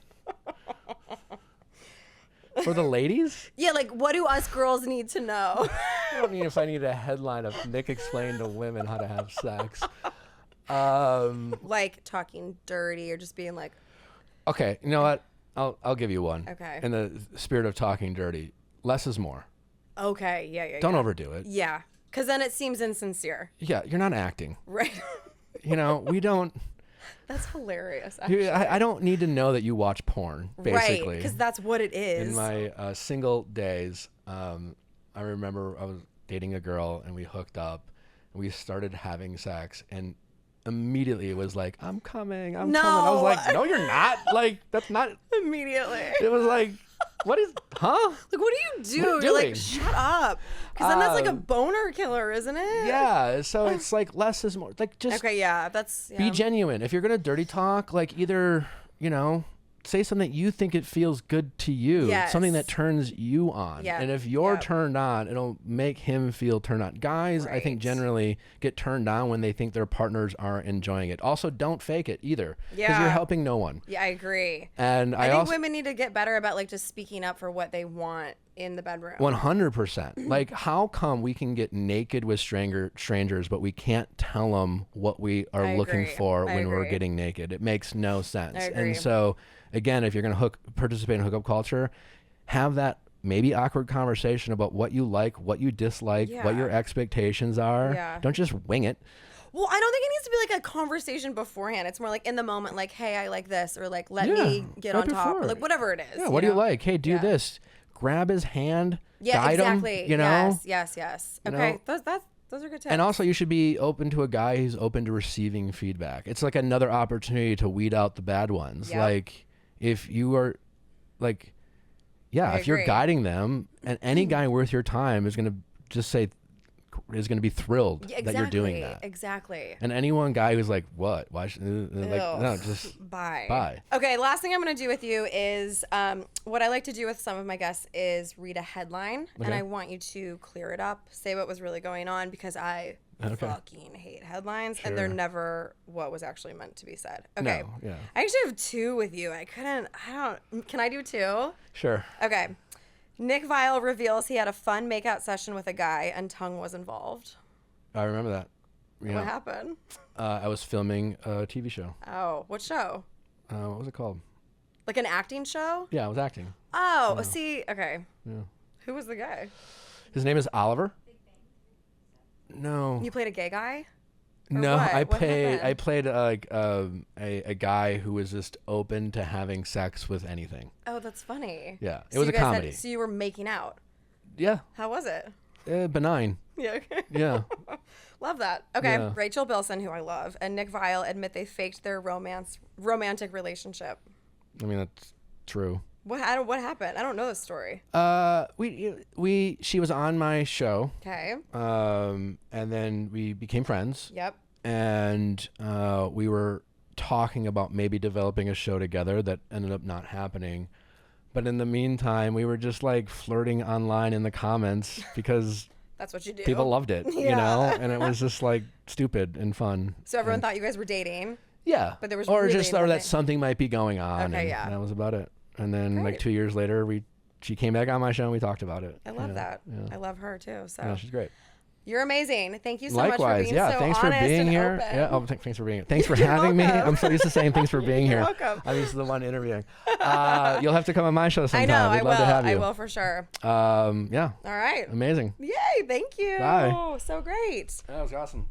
For the ladies? Yeah, like what do us girls need to know? I don't mean if I need a headline of Nick explained to women how to have sex. Like talking dirty or just being like. Okay, you know what? I'll give you one. Okay. In the spirit of talking dirty, less is more. Okay. Yeah. Don't overdo it. Yeah, because then it seems insincere. Yeah, you're not acting. Right. We don't. That's hilarious. Actually. I don't need to know that you watch porn, basically. Right, because that's what it is. In my single days, I remember I was dating a girl and we hooked up and we started having sex and immediately it was like, I'm coming. I was like, no, you're not. Like, that's not. Immediately. It was like, what is, huh? Like, what do you do? What are you You're doing? like, shut up. Because then that's like a boner killer, isn't it? Yeah. So it's like less is more. Like, just Okay, yeah. That's, be genuine. If you're going to dirty talk, like either, say something you think it feels good to you, Yes. something that turns you on. Yeah. And if you're Yep. turned on, it'll make him feel turned on. Guys, I think Right. generally get turned on when they think their partners are enjoying it. Also, don't fake it either. Because Yeah. you're helping no one. Yeah, I agree. And I think also women need to get better about like just speaking up for what they want in the bedroom. 100%. Like, how come we can get naked with strangers, but we can't tell them what we are I looking agree. for I when we're agree. getting naked? It makes no sense. I agree. And so, again, if you're going to participate in hookup culture, have that maybe awkward conversation about what you like, what you dislike, what your Yeah. expectations are. Yeah. Don't just wing it. Well, I don't think it needs to be like a conversation beforehand. It's more like in the moment, like, hey, I like this, or like, let Yeah, me get right on top, or before. like whatever it is. Yeah, what do you know? like? Hey, do Yeah. this. Grab his hand. Yeah, guide exactly. him, Yes. You Okay, know? those are good tips. And also, you should be open to a guy who's open to receiving feedback. It's like another opportunity to weed out the bad ones. Yep. Like, if you are, like, I if you're agree. guiding them, and any guy worth your time is going to just is going to be thrilled Yeah, that you're doing that. Exactly. And anyone guy who's like, what? Why should, like, Ugh. no, just Bye. bye. Okay, last thing I'm going to do with you is what I like to do with some of my guests is read a headline, and Okay. I want you to clear it up, say what was really going on, because I fucking hate headlines, and they're Sure. never what was actually meant to be said. Okay. No, yeah. I actually have two with you. Can I do two? Sure. Okay. Nick Viall reveals he had a fun makeout session with a guy and tongue was involved. I remember that. What happened? I was filming a TV show. Oh, what show? What was it called? Like an acting show? Yeah, I was acting. Oh, see, okay. Yeah. Who was the guy? His name is Oliver. No. You played a gay guy? No, what? I What played happened? a guy who was just open to having sex with anything. Oh, that's funny. Yeah, it So was you a guys comedy. so you were making out. Yeah, How was it? benign. Yeah. Okay. Yeah, Love that. Okay. Yeah. Rachel Bilson, who I love, and Nick Viall admit they faked their romantic relationship. I mean that's true. What happened? I don't know this story. She was on my show, Okay. and then we became friends, Yep. and we were talking about maybe developing a show together that ended up not happening. But in the meantime, we were just like flirting online in the comments because That's what you do. people loved it, Yeah. and it was just like stupid and fun. So everyone thought you guys were dating. Yeah, But there was or really just or nothing. that something might be going on. Okay, and yeah. that was about it. And then like Great. 2 years later, she came back on my show and we talked about it. I love Yeah, that. Yeah. I love her too. So Yeah, she's great. you're amazing. Thank you so much for Likewise, being yeah. so Thanks for honest being and here. open. Yeah. Oh, thanks for being here. Thanks for You're having me. welcome. I'm so used to saying thanks for being You're here. welcome. I'm used to the one interviewing. You'll have to come on my show I sometime. know. We'd I love to have you. I will for sure. Yeah. All right. Amazing. Yay. Thank you. Bye. So great. That was awesome.